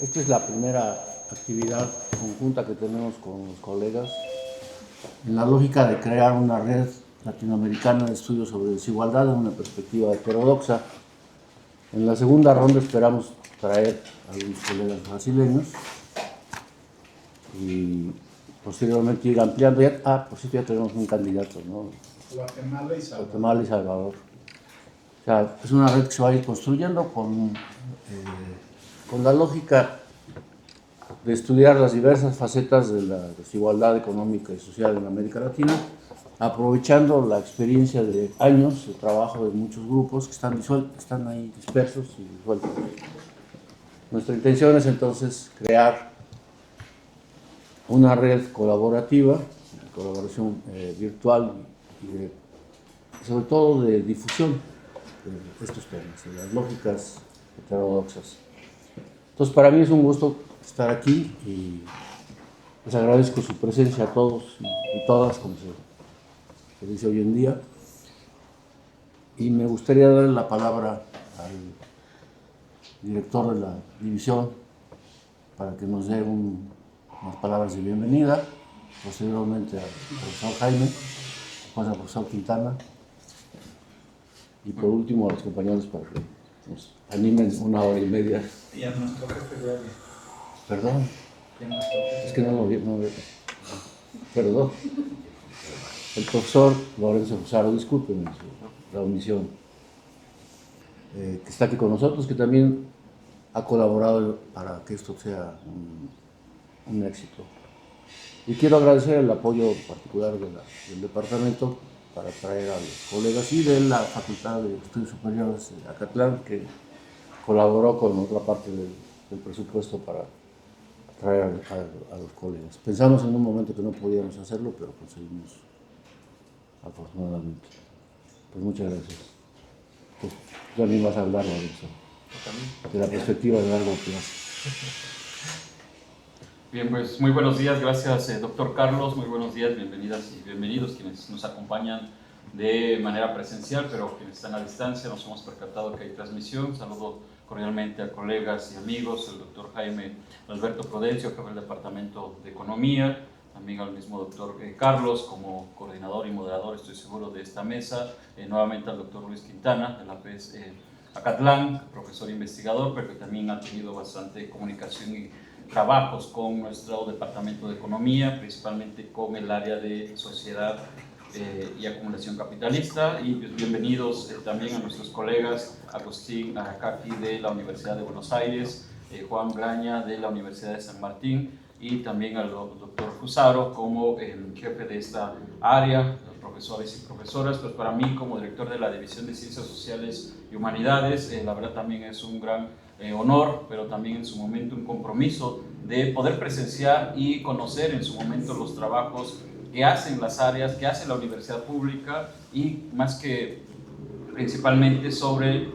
Esta es la primera actividad conjunta que tenemos con los colegas en la lógica de crear una red latinoamericana de estudios sobre desigualdad en una perspectiva heterodoxa. En la segunda ronda esperamos traer a algunos colegas brasileños y posteriormente ir ampliando. Por cierto, ya tenemos un candidato, ¿no? Guatemala y Salvador. Guatemala y Salvador. O sea, es una red que se va a ir construyendo con la lógica de estudiar las diversas facetas de la desigualdad económica y social en América Latina, aprovechando la experiencia de años de trabajo de muchos grupos que están ahí dispersos y disueltos. Nuestra intención es entonces crear una red colaborativa, colaboración virtual y sobre todo de difusión de estos temas, de las lógicas heterodoxas. Entonces, para mí es un gusto estar aquí y les agradezco su presencia a todos y todas, como se dice hoy en día. Y me gustaría darle la palabra al director de la división para que nos dé unas palabras de bienvenida, posteriormente al profesor Jaime, después al profesor Quintana y por último a los compañeros para que nos animen 1 hora y media. Y a nuestro jefe de área. Perdón, es que no lo vi. Perdón. El profesor Lorenzo Fusaro, discúlpenme la omisión, que está aquí con nosotros, que también ha colaborado para que esto sea un éxito. Y quiero agradecer el apoyo particular del departamento para traer a los colegas y de la Facultad de Estudios Superiores de Acatlán, que colaboró con otra parte del presupuesto para traer a los colegas. Pensamos en un momento que no podíamos hacerlo, pero conseguimos afortunadamente. Pues muchas gracias. Pues ya ni vas a hablar de eso, de la perspectiva de largo plazo. Bien, pues muy buenos días, gracias doctor Carlos, muy buenos días, bienvenidas y bienvenidos quienes nos acompañan de manera presencial, pero quienes están a distancia. Nos hemos percatado que hay transmisión. Saludo cordialmente a colegas y amigos, el doctor Jaime Alberto Prudencio, jefe del Departamento de Economía, también al mismo doctor Carlos como coordinador y moderador, estoy seguro, de esta mesa, nuevamente al doctor Luis Quintana de la PES Acatlán, profesor investigador, pero que también ha tenido bastante comunicación y trabajos con nuestro Departamento de Economía, principalmente con el área de sociedad y acumulación capitalista. Y pues, bienvenidos también a nuestros colegas Agustín Aracaki de la Universidad de Buenos Aires, Juan Graña de la Universidad de San Martín y también al doctor Fusaro como jefe de esta área, los profesores y profesoras. Pues para mí, como director de la División de Ciencias Sociales y Humanidades, la verdad también es un gran honor, pero también en su momento un compromiso de poder presenciar y conocer en su momento los trabajos que hacen las áreas, que hace la universidad pública y más que principalmente sobre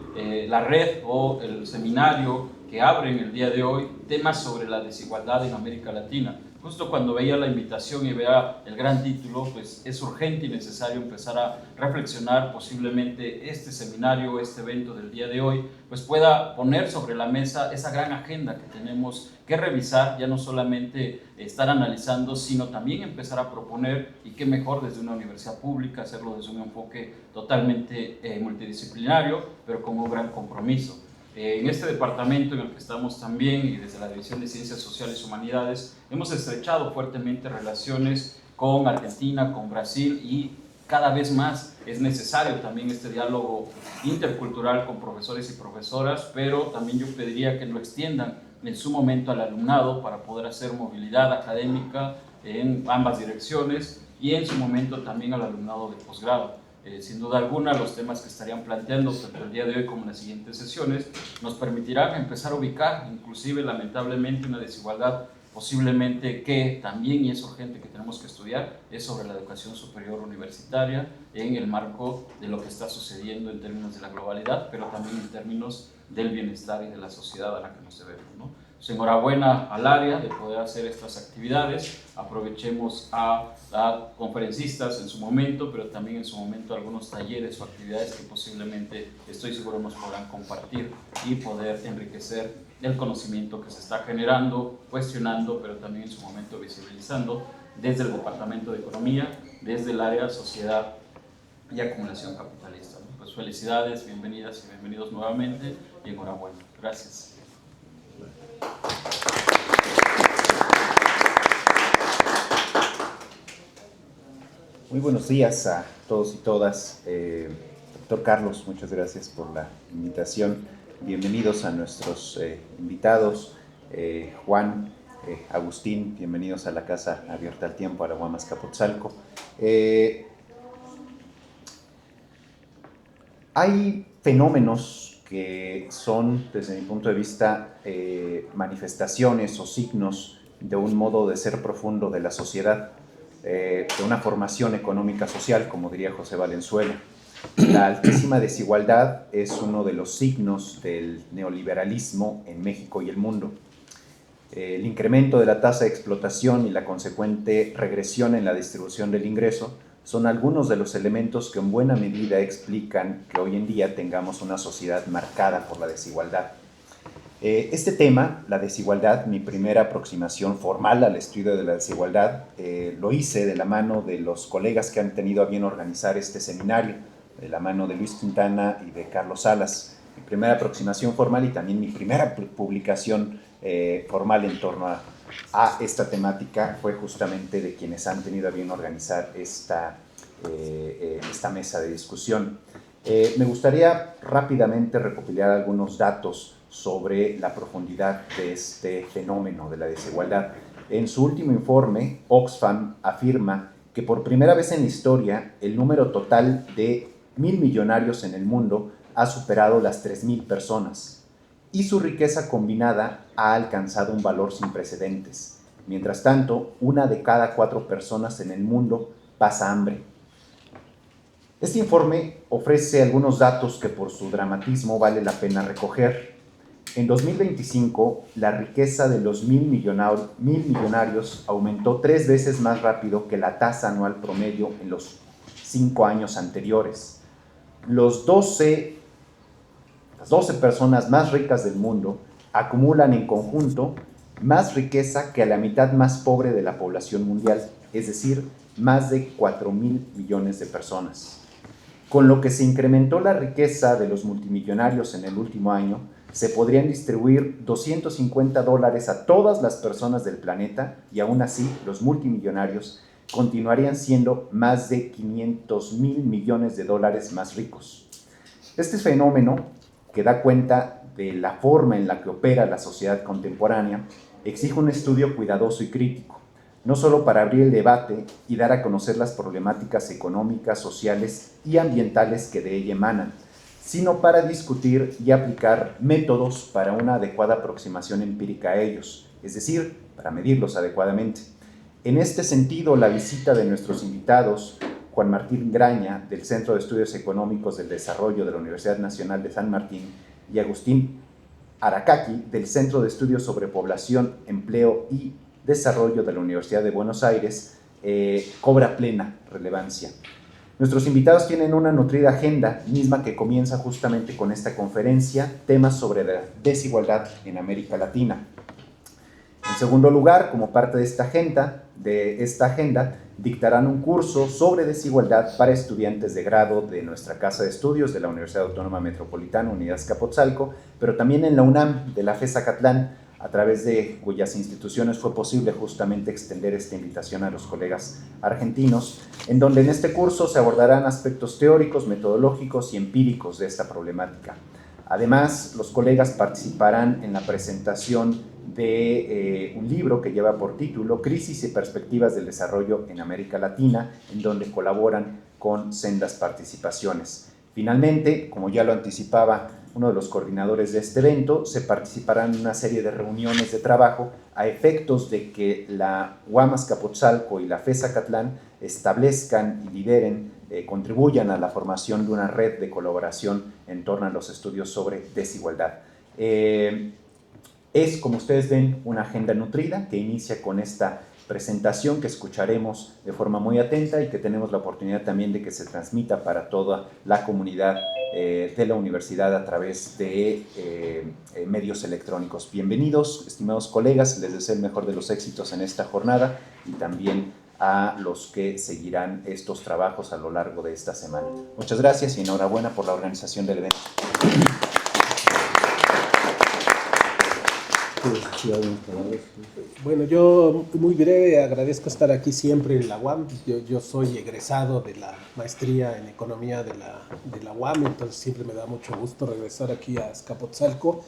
la red o el seminario que abren el día de hoy, temas sobre la desigualdad en América Latina. Justo cuando veía la invitación y veía el gran título, pues es urgente y necesario empezar a reflexionar. Posiblemente este seminario, este evento del día de hoy, pues pueda poner sobre la mesa esa gran agenda que tenemos que revisar, ya no solamente estar analizando, sino también empezar a proponer, y qué mejor desde una universidad pública, hacerlo desde un enfoque totalmente multidisciplinario, pero con un gran compromiso. En este departamento en el que estamos también y desde la División de Ciencias Sociales y Humanidades hemos estrechado fuertemente relaciones con Argentina, con Brasil, y cada vez más es necesario también este diálogo intercultural con profesores y profesoras, pero también yo pediría que lo extiendan en su momento al alumnado para poder hacer movilidad académica en ambas direcciones y en su momento también al alumnado de posgrado. Sin duda alguna, los temas que estarían planteando tanto el día de hoy como en las siguientes sesiones nos permitirán empezar a ubicar, inclusive lamentablemente, una desigualdad posiblemente que también, y es urgente que tenemos que estudiar, es sobre la educación superior universitaria en el marco de lo que está sucediendo en términos de la globalidad, pero también en términos del bienestar y de la sociedad a la que nos debemos, ¿no? Pues enhorabuena al área de poder hacer estas actividades. Aprovechemos a conferencistas en su momento, pero también en su momento algunos talleres o actividades que posiblemente, estoy seguro, nos podrán compartir y poder enriquecer el conocimiento que se está generando, cuestionando, pero también en su momento visibilizando desde el Departamento de Economía, desde el área de Sociedad y Acumulación Capitalista. Pues felicidades, bienvenidas y bienvenidos nuevamente y enhorabuena. Gracias. Muy buenos días a todos y todas. Doctor Carlos, muchas gracias por la invitación. Bienvenidos a nuestros invitados. Juan, Agustín, bienvenidos a la Casa Abierta al Tiempo, a la UAM Azcapotzalco. Hay fenómenos que son, desde mi punto de vista, manifestaciones o signos de un modo de ser profundo de la sociedad, de una formación económica social, como diría José Valenzuela. La altísima desigualdad es uno de los signos del neoliberalismo en México y el mundo. El incremento de la tasa de explotación y la consecuente regresión en la distribución del ingreso son algunos de los elementos que en buena medida explican que hoy en día tengamos una sociedad marcada por la desigualdad. Este tema, la desigualdad, mi primera aproximación formal al estudio de la desigualdad, lo hice de la mano de los colegas que han tenido a bien organizar este seminario, de la mano de Luis Quintana y de Carlos Salas. Mi primera aproximación formal y también mi primera publicación formal en torno a esta temática fue justamente de quienes han tenido a bien organizar esta mesa de discusión. Me gustaría rápidamente recopilar algunos datos sobre la profundidad de este fenómeno de la desigualdad. En su último informe, Oxfam afirma que por primera vez en la historia el número total de 1.000 millonarios en el mundo ha superado las 3.000 personas y su riqueza combinada ha alcanzado un valor sin precedentes. Mientras tanto, 1 de cada 4 personas en el mundo pasa hambre. Este informe ofrece algunos datos que por su dramatismo vale la pena recoger. En 2025, la riqueza de los 1.000 millonarios aumentó 3 veces más rápido que la tasa anual promedio en los 5 años anteriores. Las 12 personas más ricas del mundo acumulan en conjunto más riqueza que a la mitad más pobre de la población mundial, es decir, más de 4.000 millones de personas. Con lo que se incrementó la riqueza de los multimillonarios en el último año, se podrían distribuir $250 a todas las personas del planeta y aún así los multimillonarios continuarían siendo más de 500.000 millones de dólares más ricos. Este fenómeno, que da cuenta de la forma en la que opera la sociedad contemporánea, exige un estudio cuidadoso y crítico, no solo para abrir el debate y dar a conocer las problemáticas económicas, sociales y ambientales que de ella emanan, sino para discutir y aplicar métodos para una adecuada aproximación empírica a ellos, es decir, para medirlos adecuadamente. En este sentido, la visita de nuestros invitados, Juan Martín Graña, del Centro de Estudios Económicos del Desarrollo de la Universidad Nacional de San Martín, y Agustín Aracaki, del Centro de Estudios sobre Población, Empleo y Desarrollo de la Universidad de Buenos Aires, cobra plena relevancia. Nuestros invitados tienen una nutrida agenda, misma que comienza justamente con esta conferencia, temas sobre la desigualdad en América Latina. En segundo lugar, como parte de esta agenda, dictarán un curso sobre desigualdad para estudiantes de grado de nuestra Casa de Estudios de la Universidad Autónoma Metropolitana, Unidad Azcapotzalco, pero también en la UNAM, de la FES Zacatlán, a través de cuyas instituciones fue posible justamente extender esta invitación a los colegas argentinos, en donde en este curso se abordarán aspectos teóricos, metodológicos y empíricos de esta problemática. Además, los colegas participarán en la presentación de un libro que lleva por título Crisis y Perspectivas del Desarrollo en América Latina, en donde colaboran con sendas participaciones. Finalmente, como ya lo anticipaba uno de los coordinadores de este evento, se participarán en una serie de reuniones de trabajo a efectos de que la UAM Azcapotzalco y la FES Zacatlán establezcan y lideren, contribuyan a la formación de una red de colaboración en torno a los estudios sobre desigualdad. Es, como ustedes ven, una agenda nutrida que inicia con esta presentación que escucharemos de forma muy atenta y que tenemos la oportunidad también de que se transmita para toda la comunidad de la universidad a través de medios electrónicos. Bienvenidos, estimados colegas, les deseo el mejor de los éxitos en esta jornada y también a los que seguirán estos trabajos a lo largo de esta semana. Muchas gracias y enhorabuena por la organización del evento. Bueno, yo muy breve agradezco estar aquí siempre en la UAM. Yo soy egresado de la maestría en economía de la UAM, entonces siempre me da mucho gusto regresar aquí a Azcapotzalco.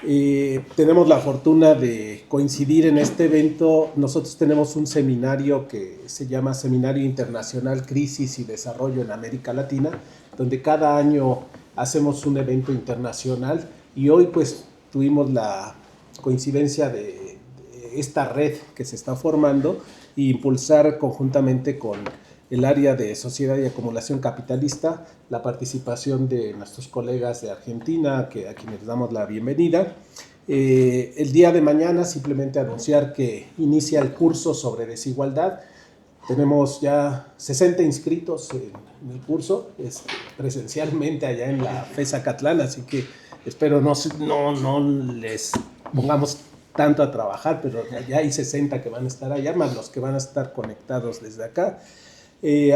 Tenemos la fortuna de coincidir en este evento. Nosotros tenemos un seminario que se llama Seminario Internacional Crisis y Desarrollo en América Latina, donde cada año hacemos un evento internacional y hoy pues tuvimos la coincidencia de esta red que se está formando e impulsar conjuntamente con el área de sociedad y acumulación capitalista la participación de nuestros colegas de Argentina, a quienes damos la bienvenida. El día de mañana simplemente anunciar que inicia el curso sobre desigualdad. Tenemos ya 60 inscritos en el curso, presencialmente allá en la FES Acatlán, así que espero no les pongamos tanto a trabajar, pero ya hay 60 que van a estar allá, más los que van a estar conectados desde acá.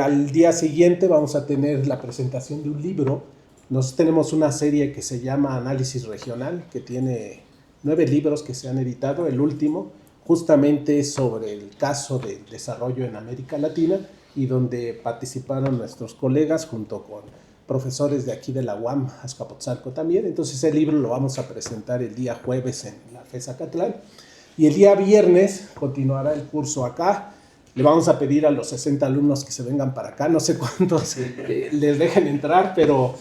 Al día siguiente vamos a tener la presentación de un libro. Nosotros tenemos una serie que se llama Análisis Regional, que tiene 9 libros que se han editado. El último justamente sobre el caso del desarrollo en América Latina y donde participaron nuestros colegas junto con profesores de aquí de la UAM, Azcapotzalco también. Entonces el libro lo vamos a presentar el día jueves en la FES Acatlán y el día viernes continuará el curso acá. Le vamos a pedir a los 60 alumnos que se vengan para acá, no sé cuántos les dejen entrar, pero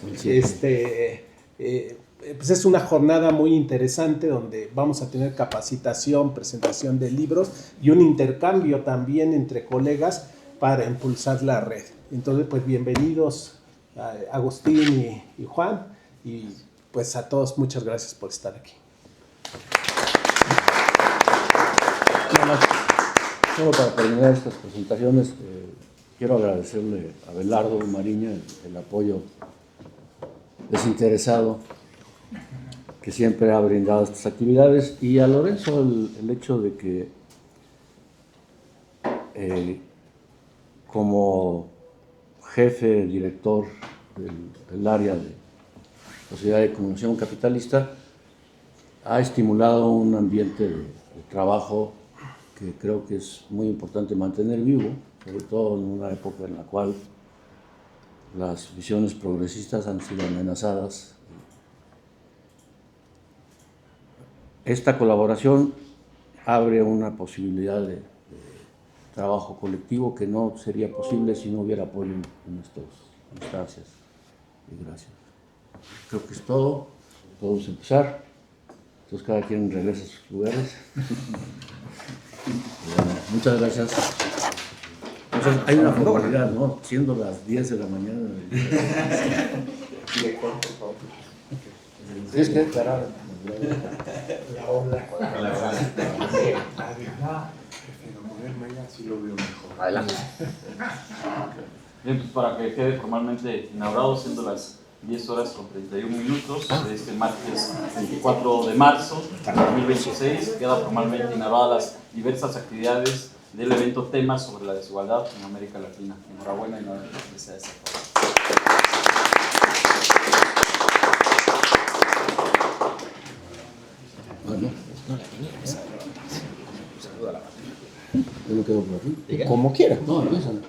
pues es una jornada muy interesante donde vamos a tener capacitación, presentación de libros y un intercambio también entre colegas para impulsar la red. Entonces, pues bienvenidos Agustín y Juan, y pues a todos muchas gracias por estar aquí. Solo para terminar estas presentaciones, quiero agradecerle a Belardo Mariña el apoyo desinteresado que siempre ha brindado a estas actividades, y a Lorenzo el hecho de que como jefe, director del área de Sociedad de Comunicación Capitalista, ha estimulado un ambiente de trabajo que creo que es muy importante mantener vivo, sobre todo en una época en la cual las visiones progresistas han sido amenazadas. Esta colaboración abre una posibilidad de trabajo colectivo que no sería posible si no hubiera apoyo en estas instancias. Y gracias. Creo que es todo. Podemos empezar. Entonces cada quien regresa a sus lugares. Bueno, muchas gracias. Entonces, hay una formalidad, ¿no? Siendo las 10 de la mañana. Tienes que declarar. La ola. Prefiero ponerme ya, así lo veo mejor. Adelante. Bien, pues para que quede formalmente inaugurado, siendo las 10 horas con 31 minutos de este martes 24 de marzo de 2026, queda formalmente inauguradas las diversas actividades del evento Tema sobre la desigualdad en América Latina. Enhorabuena y no desea esa. Bueno, Saluda a la patria. yo me quedo por aquí. Como quiera. No, empiezan.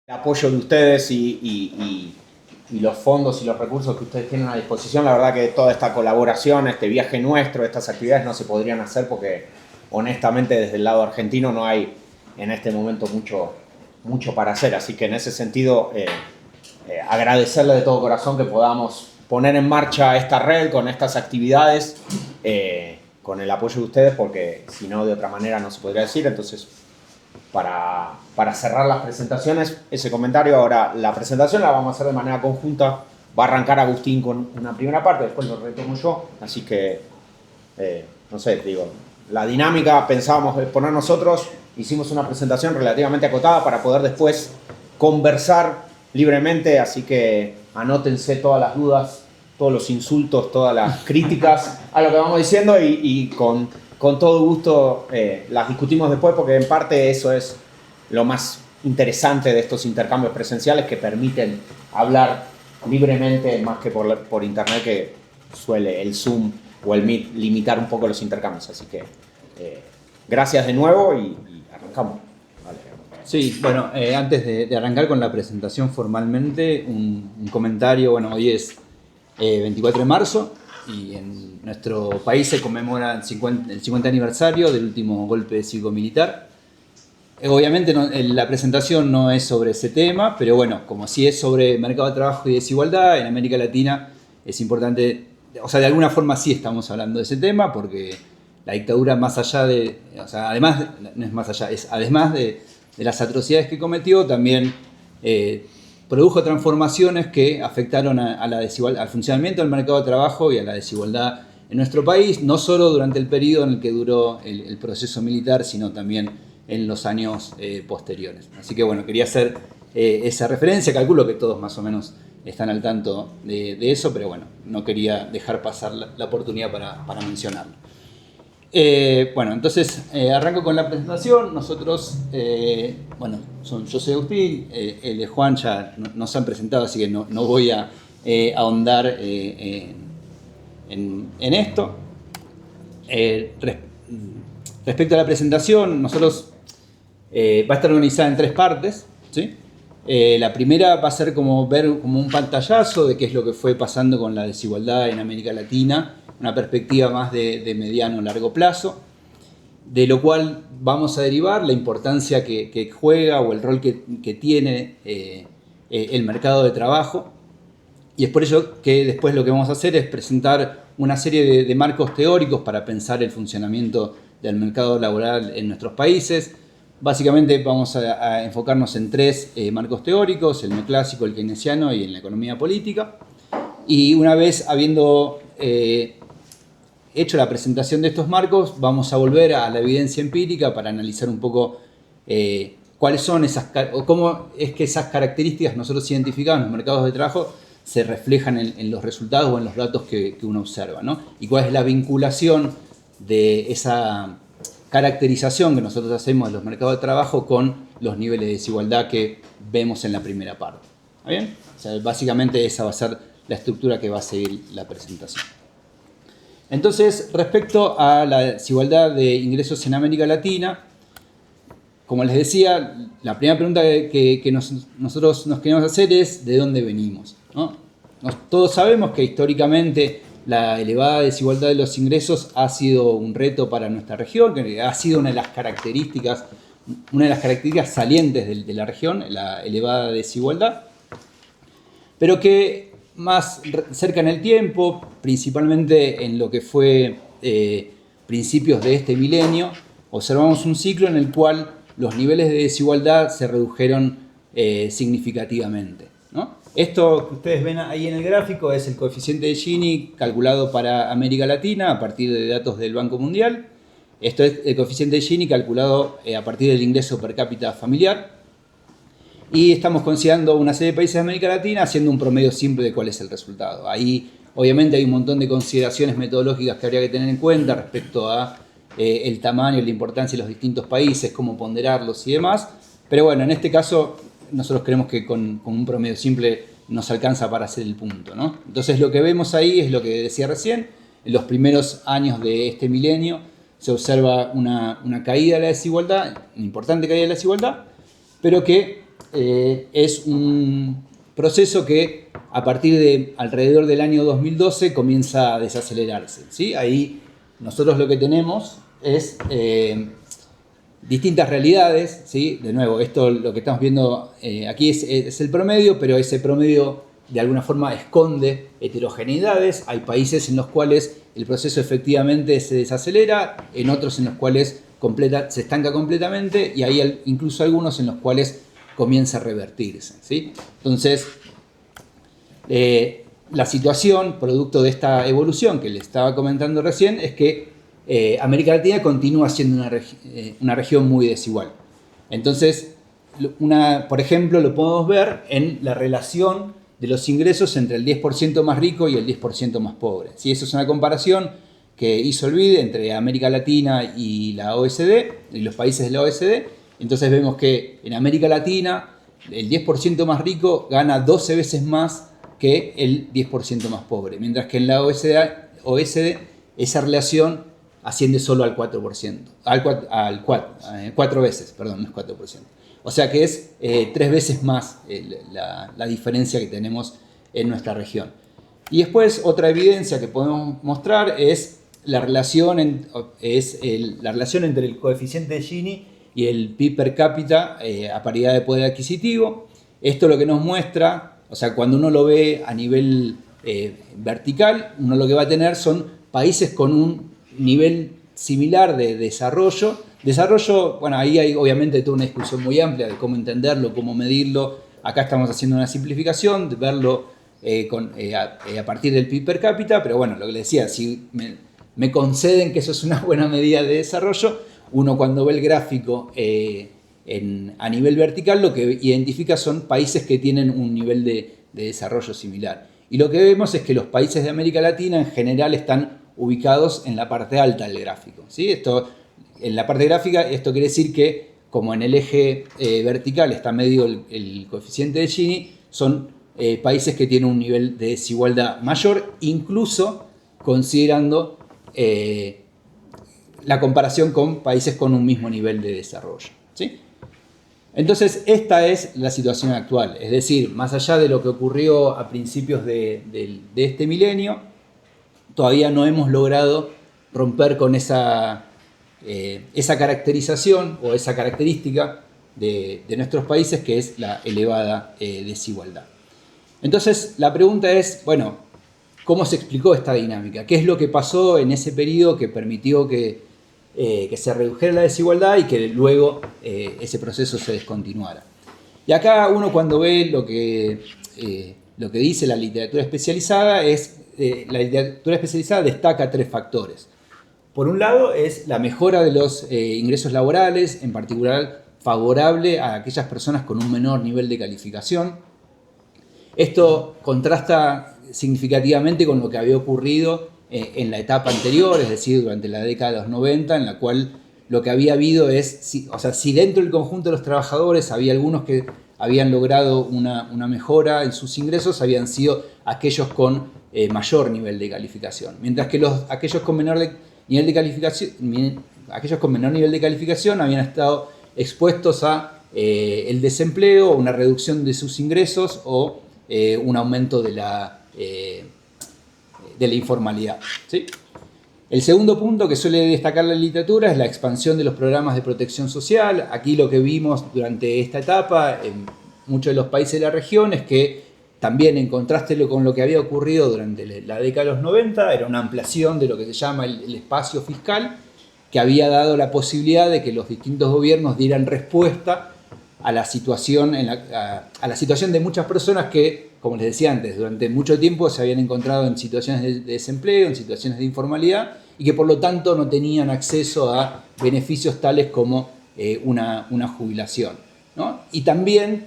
el apoyo de ustedes y los fondos y los recursos que ustedes tienen a disposición. La verdad que toda esta colaboración, este viaje nuestro, estas actividades no se podrían hacer porque honestamente desde el lado argentino no hay en este momento mucho para hacer. Así que en ese sentido agradecerle de todo corazón que podamos poner en marcha esta red con estas actividades, con el apoyo de ustedes, porque si no de otra manera no se podría decir. Entonces, para cerrar las presentaciones, ese comentario. Ahora la presentación la vamos a hacer de manera conjunta. Va a arrancar Agustín con una primera parte, después lo retomo yo. Así que, no sé, digo, la dinámica pensábamos poner nosotros. Hicimos una presentación relativamente acotada para poder después conversar libremente. Así que anótense todas las dudas, todos los insultos, todas las críticas a lo que vamos diciendo y con todo gusto las discutimos después, porque en parte eso es lo más interesante de estos intercambios presenciales, que permiten hablar libremente más que por internet, que suele el Zoom o el Meet limitar un poco los intercambios. Así que gracias de nuevo y arrancamos. Vale. Sí, bueno, antes de arrancar con la presentación formalmente, un comentario. Bueno, hoy es 24 de marzo y en nuestro país se conmemora el 50 aniversario del último golpe cívico-militar. Obviamente la presentación no es sobre ese tema, pero bueno, como sí es sobre mercado de trabajo y desigualdad en América Latina, es importante, o sea, de alguna forma sí estamos hablando de ese tema, porque la dictadura, más allá de, o sea, además, no es más allá, es además de las atrocidades que cometió, también produjo transformaciones que afectaron al funcionamiento del mercado de trabajo y a la desigualdad en nuestro país, no solo durante el periodo en el que duró el proceso militar, sino también en los años posteriores. Así que bueno, quería hacer esa referencia. Calculo que todos más o menos están al tanto de eso, pero bueno, no quería dejar pasar la oportunidad para mencionarlo. Bueno, entonces arranco con la presentación. Nosotros, bueno, yo soy Agustín, él es Juan, ya nos han presentado, así que no voy a ahondar en esto. Respecto a la presentación, nosotros va a estar organizada en 3 partes, ¿sí? La primera va a ser como un pantallazo de qué es lo que fue pasando con la desigualdad en América Latina, una perspectiva más de mediano o largo plazo, de lo cual vamos a derivar la importancia que juega o el rol que tiene el mercado de trabajo. Y es por ello que después lo que vamos a hacer es presentar una serie de marcos teóricos para pensar el funcionamiento del mercado laboral en nuestros países. Básicamente vamos a enfocarnos en 3 marcos teóricos: el neoclásico, el keynesiano y en la economía política. Y una vez habiendo hecho la presentación de estos marcos, vamos a volver a la evidencia empírica para analizar un poco cuáles son cómo es que esas características nosotros identificamos en los mercados de trabajo se reflejan en los resultados o en los datos que uno observa, ¿no? Y cuál es la vinculación de esa caracterización que nosotros hacemos de los mercados de trabajo con los niveles de desigualdad que vemos en la primera parte. ¿Está bien? O sea, básicamente esa va a ser la estructura que va a seguir la presentación. Entonces, respecto a la desigualdad de ingresos en América Latina, como les decía, la primera pregunta que nosotros nos queremos hacer es ¿de dónde venimos? ¿No? Todos sabemos que históricamente la elevada desigualdad de los ingresos ha sido un reto para nuestra región, que ha sido una de las características salientes de la región, la elevada desigualdad, pero que más cerca en el tiempo, principalmente en lo que fue principios de este milenio, observamos un ciclo en el cual los niveles de desigualdad se redujeron significativamente, ¿no? Esto que ustedes ven ahí en el gráfico es el coeficiente de Gini calculado para América Latina a partir de datos del Banco Mundial. Esto es el coeficiente de Gini calculado a partir del ingreso per cápita familiar. Y estamos considerando una serie de países de América Latina haciendo un promedio simple de cuál es el resultado. Ahí obviamente hay un montón de consideraciones metodológicas que habría que tener en cuenta respecto a el tamaño y la importancia de los distintos países, cómo ponderarlos y demás. Pero bueno, en este caso nosotros creemos que con un promedio simple nos alcanza para hacer el punto, ¿no? Entonces lo que vemos ahí es lo que decía recién. En los primeros años de este milenio se observa una caída de la desigualdad, una importante caída de la desigualdad, pero que es un proceso que a partir de alrededor del año 2012 comienza a desacelerarse, ¿sí? Ahí nosotros lo que tenemos es distintas realidades, ¿sí? De nuevo, esto lo que estamos viendo aquí es el promedio, pero ese promedio de alguna forma esconde heterogeneidades. Hay países en los cuales el proceso efectivamente se desacelera, en otros en los cuales se estanca completamente, y hay incluso algunos en los cuales comienza a revertirse, ¿sí? Entonces, la situación, producto de esta evolución que les estaba comentando recién, es que América Latina continúa siendo una región muy desigual. Entonces, por ejemplo, lo podemos ver en la relación de los ingresos entre el 10% más rico y el 10% más pobre, ¿sí? Eso es una comparación que hizo el BID entre América Latina y la OECD, y los países de la OECD. Entonces vemos que en América Latina el 10% más rico gana 12 veces más que el 10% más pobre, mientras que en la OECD esa relación asciende solo al 4%, cuatro veces, perdón, no es 4%. O sea que es 3 veces más la diferencia que tenemos en nuestra región. Y después otra evidencia que podemos mostrar es la relación entre el coeficiente de Gini y el PIB per cápita a paridad de poder adquisitivo. Esto lo que nos muestra, o sea, cuando uno lo ve a nivel vertical, uno lo que va a tener son países con un nivel similar de desarrollo. Bueno, ahí hay obviamente toda una discusión muy amplia de cómo entenderlo, cómo medirlo. Acá estamos haciendo una simplificación, de verlo a partir del PIB per cápita, pero bueno, lo que les decía, si me conceden que eso es una buena medida de desarrollo, uno cuando ve el gráfico a nivel vertical lo que identifica son países que tienen un nivel de desarrollo similar. Y lo que vemos es que los países de América Latina en general están ubicados en la parte alta del gráfico, ¿sí? En la parte gráfica esto quiere decir que como en el eje vertical está medio el coeficiente de Gini, son países que tienen un nivel de desigualdad mayor, incluso considerando la comparación con países con un mismo nivel de desarrollo, ¿sí? Entonces, esta es la situación actual. Es decir, más allá de lo que ocurrió a principios de este milenio, todavía no hemos logrado romper con esa caracterización o esa característica de nuestros países, que es la elevada desigualdad. Entonces, la pregunta es, bueno, ¿cómo se explicó esta dinámica? ¿Qué es lo que pasó en ese periodo que permitió que se redujera la desigualdad y que luego ese proceso se descontinuara? Y acá uno cuando ve lo que dice la literatura especializada, la literatura especializada destaca 3 factores. Por un lado es la mejora de los ingresos laborales, en particular favorable a aquellas personas con un menor nivel de calificación. Esto contrasta significativamente con lo que había ocurrido en la etapa anterior, es decir, durante la década de los 90, en la cual lo que había habido es, si dentro del conjunto de los trabajadores había algunos que habían logrado una mejora en sus ingresos, habían sido aquellos con mayor nivel de calificación, mientras que aquellos con menor nivel de calificación habían estado expuestos a el desempleo, una reducción de sus ingresos o un aumento de la informalidad, ¿sí? El segundo punto que suele destacar la literatura es la expansión de los programas de protección social. Aquí lo que vimos durante esta etapa en muchos de los países de la región es que también, en contraste con lo que había ocurrido durante la década de los 90, era una ampliación de lo que se llama el espacio fiscal, que había dado la posibilidad de que los distintos gobiernos dieran respuesta a la situación de muchas personas que, como les decía antes, durante mucho tiempo se habían encontrado en situaciones de desempleo, en situaciones de informalidad, y que por lo tanto no tenían acceso a beneficios tales como una jubilación, ¿no? Y también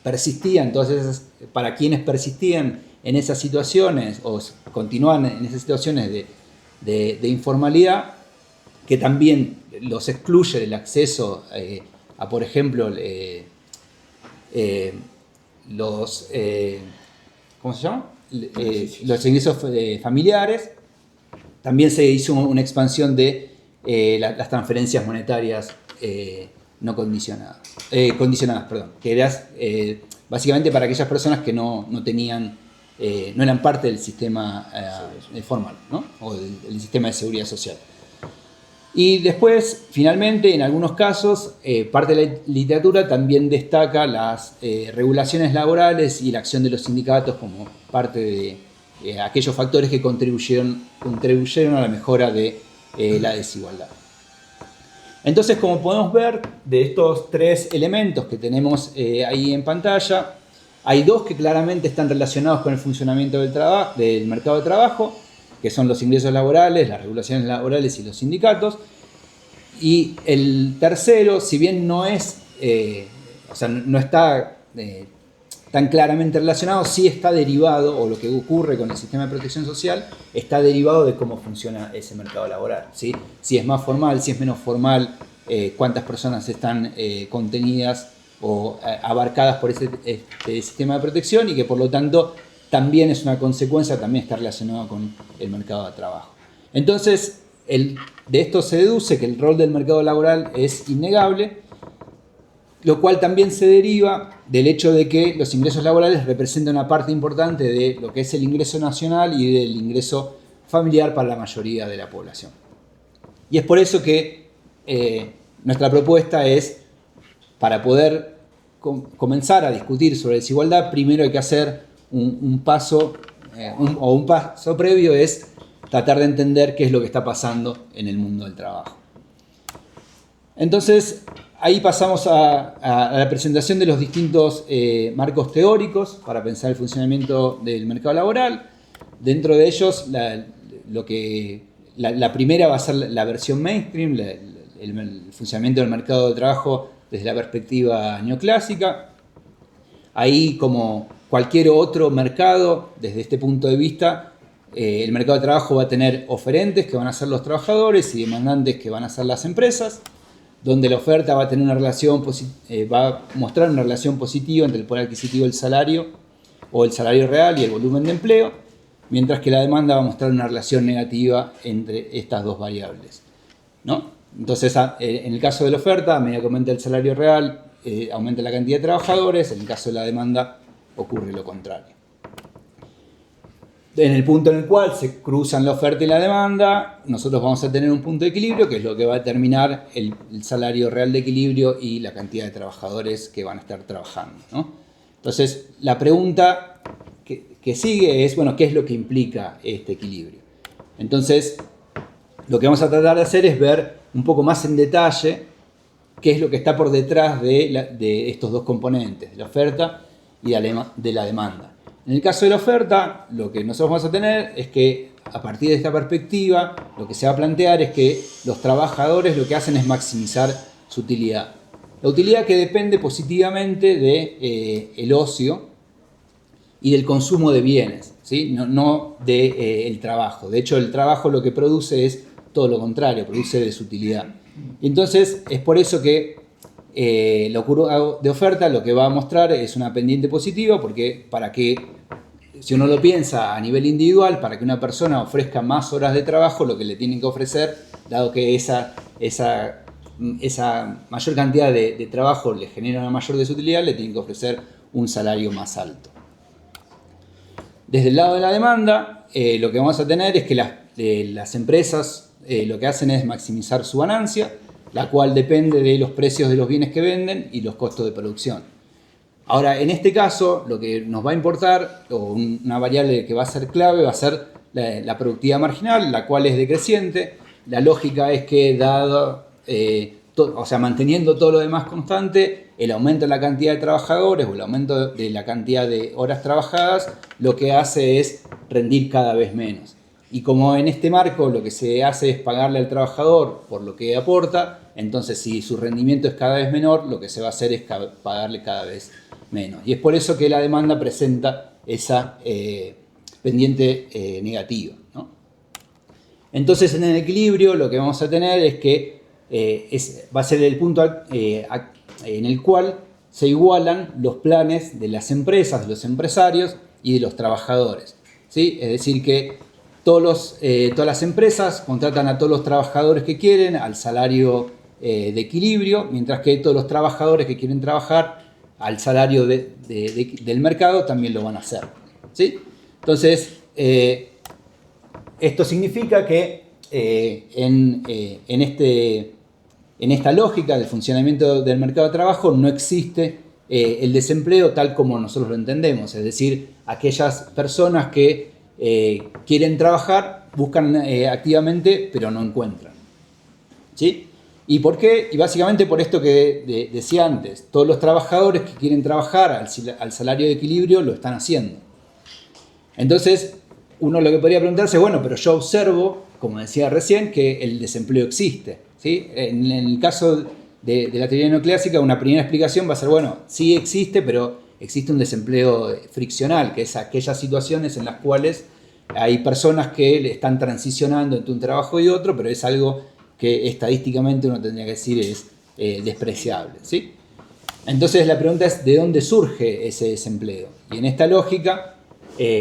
persistían, entonces, para quienes persistían en esas situaciones o continuaban en esas situaciones de informalidad, que también los excluye del acceso a, por ejemplo, ¿cómo se llama? Los ingresos familiares. También se hizo una expansión de las transferencias monetarias no condicionadas. Condicionadas, perdón. Que eran básicamente para aquellas personas que no tenían, no eran parte del sistema formal, ¿no? O del sistema de seguridad social. Y después, finalmente, en algunos casos, parte de la literatura también destaca las regulaciones laborales y la acción de los sindicatos como parte de aquellos factores que contribuyeron a la mejora de la desigualdad. Entonces, como podemos ver, de estos tres elementos que tenemos ahí en pantalla, hay dos que claramente están relacionados con el funcionamiento del mercado de trabajo, que son los ingresos laborales, las regulaciones laborales y los sindicatos. Y el tercero, si bien no es, no está tan claramente relacionado, sí está derivado, o lo que ocurre con el sistema de protección social, está derivado de cómo funciona ese mercado laboral, ¿sí? Si es más formal, si es menos formal, cuántas personas están contenidas o abarcadas por este sistema de protección, y que por lo tanto también es una consecuencia, también está relacionado con el mercado de trabajo. Entonces, de esto se deduce que el rol del mercado laboral es innegable, lo cual también se deriva del hecho de que los ingresos laborales representan una parte importante de lo que es el ingreso nacional y del ingreso familiar para la mayoría de la población. Y es por eso que nuestra propuesta es, para poder comenzar a discutir sobre desigualdad, primero hay que hacer un paso previo, es tratar de entender qué es lo que está pasando en el mundo del trabajo. Entonces, ahí pasamos a la presentación de los distintos marcos teóricos para pensar el funcionamiento del mercado laboral. Dentro de ellos, la primera va a ser la versión mainstream, el funcionamiento del mercado de trabajo desde la perspectiva neoclásica. Ahí, como cualquier otro mercado, desde este punto de vista, el mercado de trabajo va a tener oferentes, que van a ser los trabajadores, y demandantes, que van a ser las empresas, donde la oferta va a tener va a mostrar una relación positiva entre el poder adquisitivo del salario, o el salario real, y el volumen de empleo, mientras que la demanda va a mostrar una relación negativa entre estas dos variables, ¿no? Entonces, en el caso de la oferta, a medida que aumenta el salario real, aumenta la cantidad de trabajadores. En el caso de la demanda, ocurre lo contrario. En el punto en el cual se cruzan la oferta y la demanda, nosotros vamos a tener un punto de equilibrio, que es lo que va a determinar el salario real de equilibrio y la cantidad de trabajadores que van a estar trabajando, ¿no? Entonces, la pregunta que sigue es, bueno, ¿qué es lo que implica este equilibrio? Entonces, lo que vamos a tratar de hacer es ver un poco más en detalle qué es lo que está por detrás de estos dos componentes, de la oferta y de la demanda. En el caso de la oferta, lo que nosotros vamos a tener es que, a partir de esta perspectiva, lo que se va a plantear es que los trabajadores lo que hacen es maximizar su utilidad. La utilidad que depende positivamente del ocio y del consumo de bienes, ¿sí? No del trabajo. De hecho, el trabajo lo que produce es todo lo contrario, produce desutilidad. Y entonces, es por eso que la curva de oferta lo que va a mostrar es una pendiente positiva, porque si uno lo piensa a nivel individual, para que una persona ofrezca más horas de trabajo, lo que le tienen que ofrecer, dado que esa mayor cantidad de trabajo le genera una mayor desutilidad, le tienen que ofrecer un salario más alto. Desde el lado de la demanda, lo que vamos a tener es que las empresas lo que hacen es maximizar su ganancia, la cual depende de los precios de los bienes que venden y los costos de producción. Ahora, en este caso, lo que nos va a importar, o una variable que va a ser clave, va a ser la productividad marginal, la cual es decreciente. La lógica es que, manteniendo todo lo demás constante, el aumento de la cantidad de trabajadores o el aumento de la cantidad de horas trabajadas, lo que hace es rendir cada vez menos. Y como en este marco lo que se hace es pagarle al trabajador por lo que aporta, entonces si su rendimiento es cada vez menor, lo que se va a hacer es pagarle cada vez menos. Y es por eso que la demanda presenta esa pendiente negativa, ¿no? Entonces, en el equilibrio lo que vamos a tener es que va a ser el punto en el cual se igualan los planes de las empresas, de los empresarios y de los trabajadores, ¿sí? Es decir, que todas las empresas contratan a todos los trabajadores que quieren al salario de equilibrio, mientras que todos los trabajadores que quieren trabajar al salario del mercado también lo van a hacer, ¿sí? Entonces, esto significa que en esta lógica del funcionamiento del mercado de trabajo no existe el desempleo tal como nosotros lo entendemos, es decir, aquellas personas que quieren trabajar, buscan activamente, pero no encuentran, ¿sí? ¿Y por qué? Y básicamente por esto que decía antes, todos los trabajadores que quieren trabajar al salario de equilibrio lo están haciendo. Entonces, uno lo que podría preguntarse, bueno, pero yo observo, como decía recién, que el desempleo existe, ¿sí? En el caso de la teoría neoclásica, una primera explicación va a ser, bueno, sí existe, pero existe un desempleo friccional, que es aquellas situaciones en las cuales hay personas que están transicionando entre un trabajo y otro, pero es algo que estadísticamente uno tendría que decir es despreciable, ¿sí? Entonces la pregunta es, ¿de dónde surge ese desempleo? Y en esta lógica,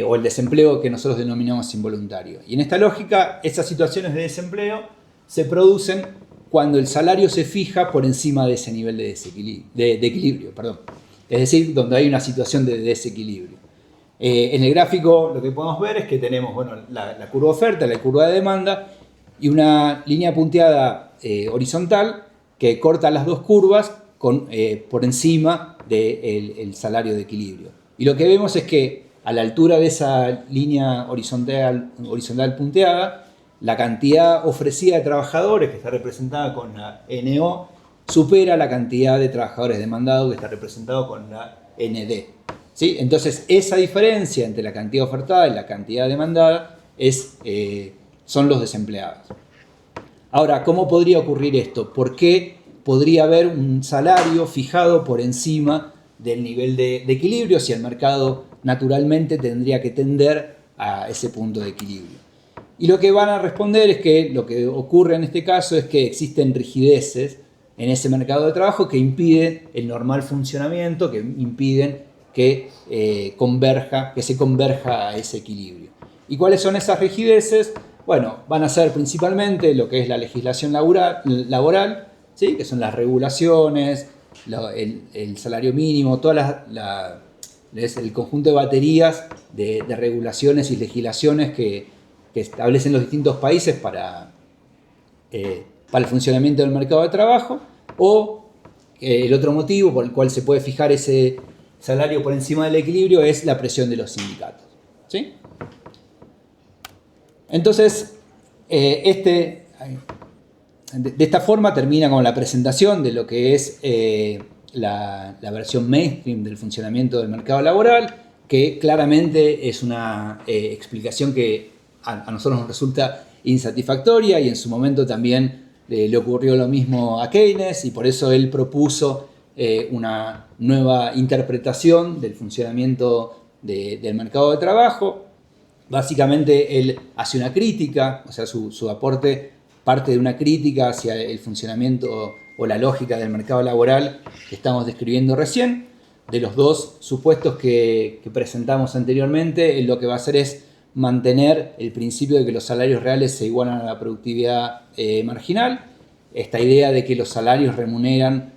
o el desempleo que nosotros denominamos involuntario. Y en esta lógica, esas situaciones de desempleo se producen cuando el salario se fija por encima de ese nivel de equilibrio. Es decir, donde hay una situación de desequilibrio. En el gráfico lo que podemos ver es que tenemos, bueno, la curva de oferta, la curva de demanda y una línea punteada horizontal que corta las dos curvas por encima del salario de equilibrio. Y lo que vemos es que a la altura de esa línea horizontal punteada, la cantidad ofrecida de trabajadores, que está representada con la NO, supera la cantidad de trabajadores demandados, que está representado con la ND, ¿sí? Entonces, esa diferencia entre la cantidad ofertada y la cantidad demandada son los desempleados. Ahora, ¿cómo podría ocurrir esto? ¿Por qué podría haber un salario fijado por encima del nivel de equilibrio si el mercado naturalmente tendría que tender a ese punto de equilibrio? Y lo que van a responder es que lo que ocurre en este caso es que existen rigideces en ese mercado de trabajo que impiden el normal funcionamiento, que impiden que se converja a ese equilibrio. ¿Y cuáles son esas rigideces? Bueno, van a ser principalmente lo que es la legislación laboral, ¿sí? Que son las regulaciones, el salario mínimo, es el conjunto de baterías de regulaciones y legislaciones que establecen los distintos países para el funcionamiento del mercado de trabajo, o el otro motivo por el cual se puede fijar ese salario por encima del equilibrio es la presión de los sindicatos, ¿sí? Entonces, de esta forma termina con la presentación de lo que es la versión mainstream del funcionamiento del mercado laboral, que claramente es una explicación que a nosotros nos resulta insatisfactoria, y en su momento también le ocurrió lo mismo a Keynes, y por eso él propuso una nueva interpretación del funcionamiento del mercado de trabajo. Básicamente él hace una crítica, o sea, su aporte parte de una crítica hacia el funcionamiento o la lógica del mercado laboral que estamos describiendo recién. De los dos supuestos que presentamos anteriormente, él lo que va a hacer es mantener el principio de que los salarios reales se igualan a la productividad marginal, esta idea de que los salarios remuneran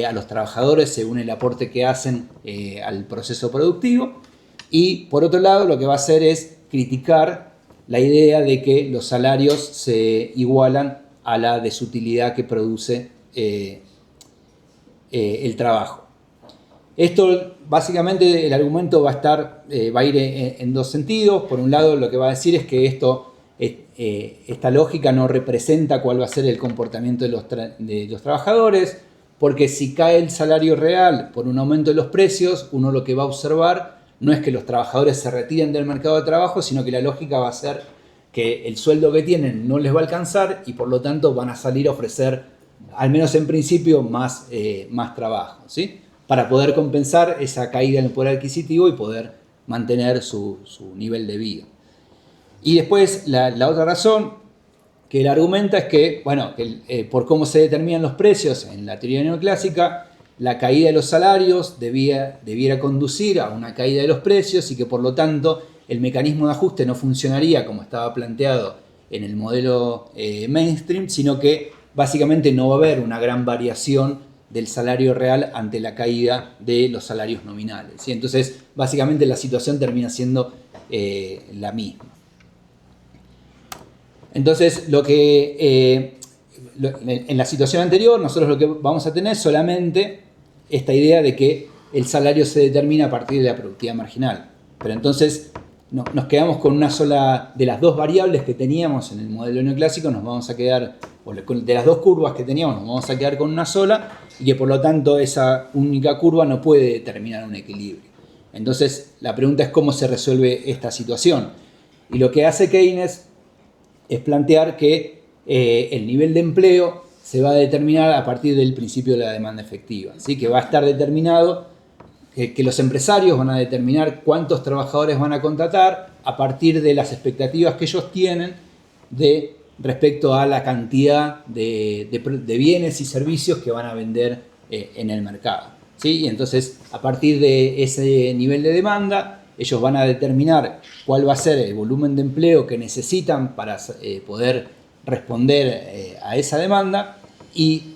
a los trabajadores según el aporte que hacen al proceso productivo, y por otro lado lo que va a hacer es criticar la idea de que los salarios se igualan a la desutilidad que produce el trabajo. Esto, básicamente, el argumento va a ir en dos sentidos. Por un lado, lo que va a decir es que esta lógica no representa cuál va a ser el comportamiento de los trabajadores, porque si cae el salario real por un aumento de los precios, uno lo que va a observar no es que los trabajadores se retiren del mercado de trabajo, sino que la lógica va a ser que el sueldo que tienen no les va a alcanzar y por lo tanto van a salir a ofrecer, al menos en principio, más trabajo, ¿sí? Para poder compensar esa caída en el poder adquisitivo y poder mantener su nivel de vida. Y después la otra razón que él argumenta es que, bueno, por cómo se determinan los precios en la teoría neoclásica, la caída de los salarios debiera conducir a una caída de los precios y que por lo tanto el mecanismo de ajuste no funcionaría como estaba planteado en el modelo mainstream, sino que básicamente no va a haber una gran variación del salario real ante la caída de los salarios nominales, ¿sí? Entonces, básicamente la situación termina siendo la misma. Entonces, en la situación anterior, nosotros lo que vamos a tener es solamente esta idea de que el salario se determina a partir de la productividad marginal. Pero entonces nos quedamos con una sola de las dos variables que teníamos en el modelo neoclásico, nos vamos a quedar, o de las dos curvas que teníamos, nos vamos a quedar con una sola, y que por lo tanto esa única curva no puede determinar un equilibrio. Entonces la pregunta es cómo se resuelve esta situación. Y lo que hace Keynes es plantear que el nivel de empleo se va a determinar a partir del principio de la demanda efectiva, ¿sí? Que va a estar determinado, que los empresarios van a determinar cuántos trabajadores van a contratar a partir de las expectativas que ellos tienen respecto a la cantidad de bienes y servicios que van a vender en el mercado, ¿sí? Y entonces, a partir de ese nivel de demanda, ellos van a determinar cuál va a ser el volumen de empleo que necesitan para poder responder a esa demanda, y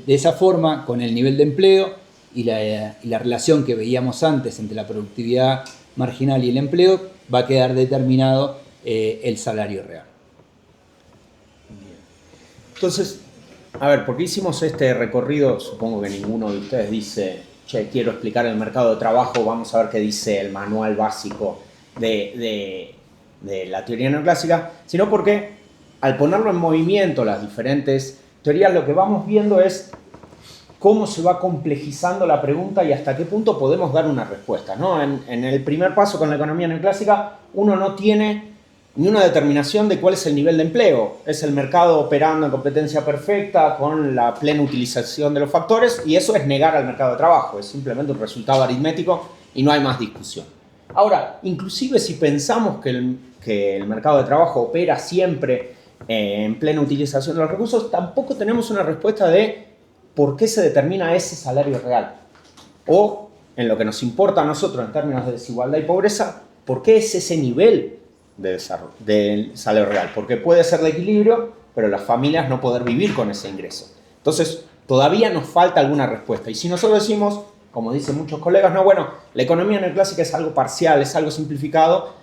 de esa forma, con el nivel de empleo y la relación que veíamos antes entre la productividad marginal y el empleo, va a quedar determinado el salario real. Entonces, a ver, ¿por qué hicimos este recorrido? Supongo que ninguno de ustedes dice, che, quiero explicar el mercado de trabajo, vamos a ver qué dice el manual básico de la teoría neoclásica, sino porque al ponerlo en movimiento las diferentes teorías, lo que vamos viendo es cómo se va complejizando la pregunta y hasta qué punto podemos dar una respuesta, ¿no? En el primer paso con la economía neoclásica, uno no tiene ni una determinación de cuál es el nivel de empleo. Es el mercado operando en competencia perfecta con la plena utilización de los factores, y eso es negar al mercado de trabajo, es simplemente un resultado aritmético y no hay más discusión. Ahora, inclusive si pensamos que el mercado de trabajo opera siempre en plena utilización de los recursos, tampoco tenemos una respuesta de por qué se determina ese salario real. O, en lo que nos importa a nosotros en términos de desigualdad y pobreza, por qué es ese nivel del salario real. Porque puede ser de equilibrio, pero las familias no poder vivir con ese ingreso. Entonces, todavía nos falta alguna respuesta. Y si nosotros decimos, como dicen muchos colegas, no, bueno, la economía neoclásica es algo parcial, es algo simplificado,